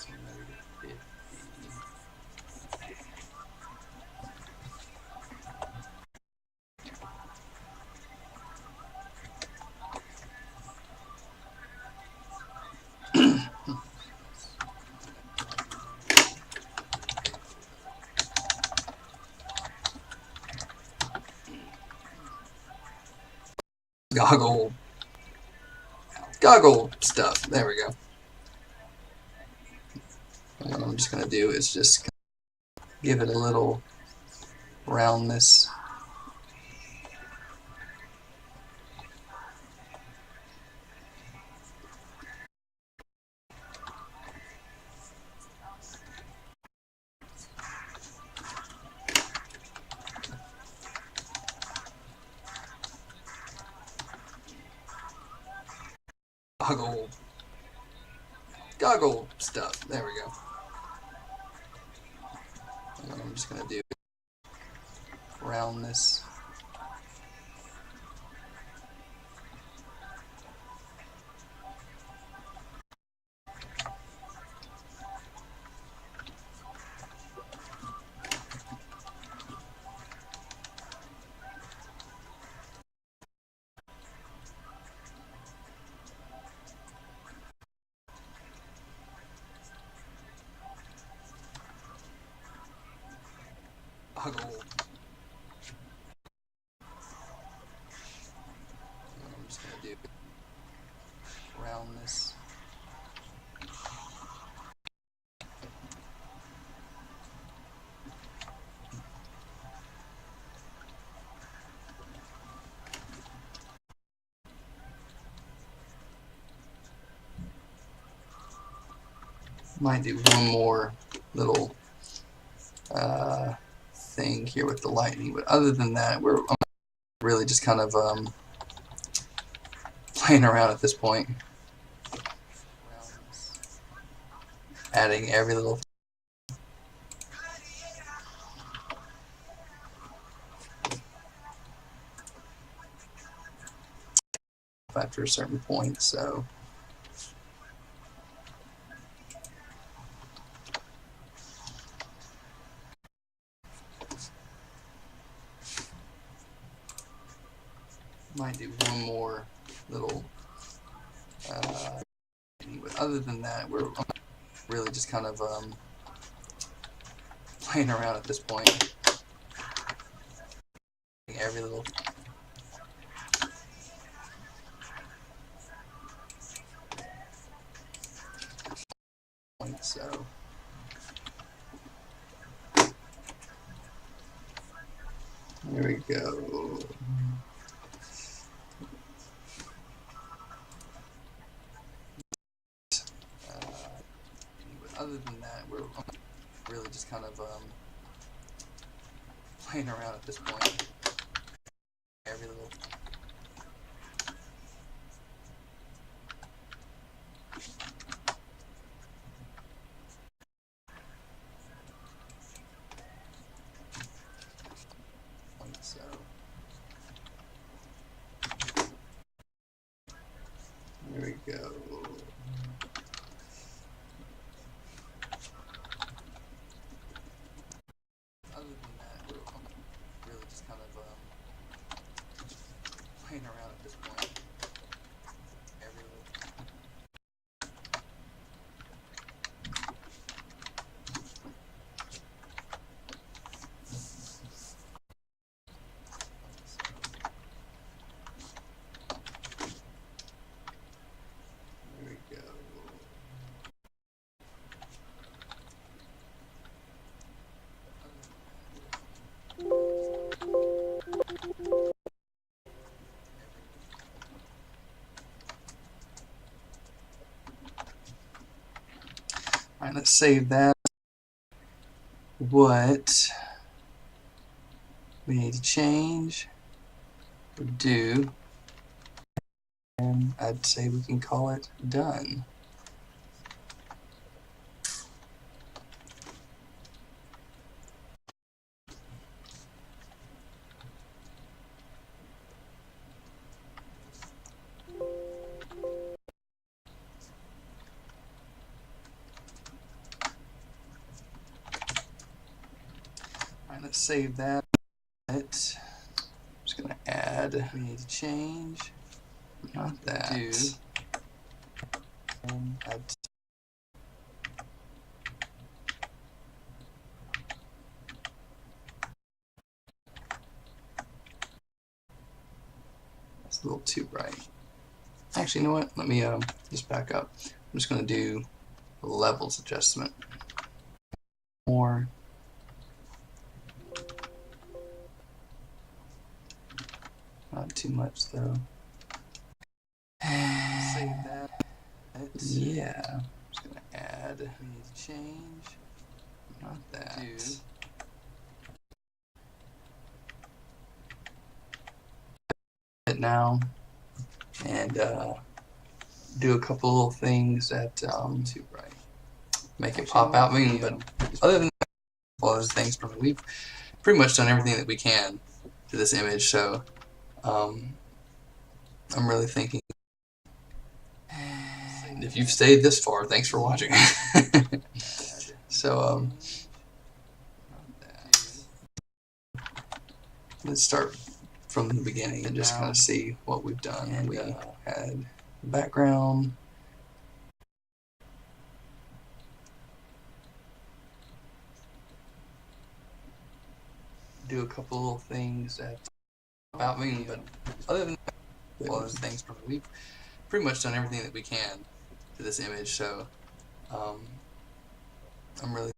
one maybe to 50. Goggle stuff. There we go. And what I'm just going to do is just give it a little roundness. Goggle stuff. There we go. And what I'm just going to do is roundness. I'm just going to do roundness. Might do one more little thing here with the lightning, but other than that, we're really just kind of playing around at this point, adding every little after a certain point, so might do one more little but other than that, we're really just kind of playing around at this point, every little So there we go. But other than that, we're really just kind of playing around at this point. Every little so There we go. other than that, we're really just kind of playing around at this point. Every little There we go. Alright, let's save that. What we need to change or do, and I'd say we can call it done. Alright, let's save that. I'm just gonna add, we need to change, not that. do. Add that's a little too bright. Actually, you know what? Let me just back up. I'm just gonna do a levels adjustment. More. Not too much though. Save that. Yeah. I'm just gonna add. We need to change. Not that. Do. It now, and do a couple little things that Too bright. make it pop out. I mean, but other than that, all those things, we've pretty much done everything that we can to this image. So I'm really thinking. If you've stayed this far, thanks for watching. So let's start from the beginning and just kind of see what we've done. And we had the background. Do a couple little things that about me, but other than that, all those things, we've pretty much done everything that we can to this image. So I'm really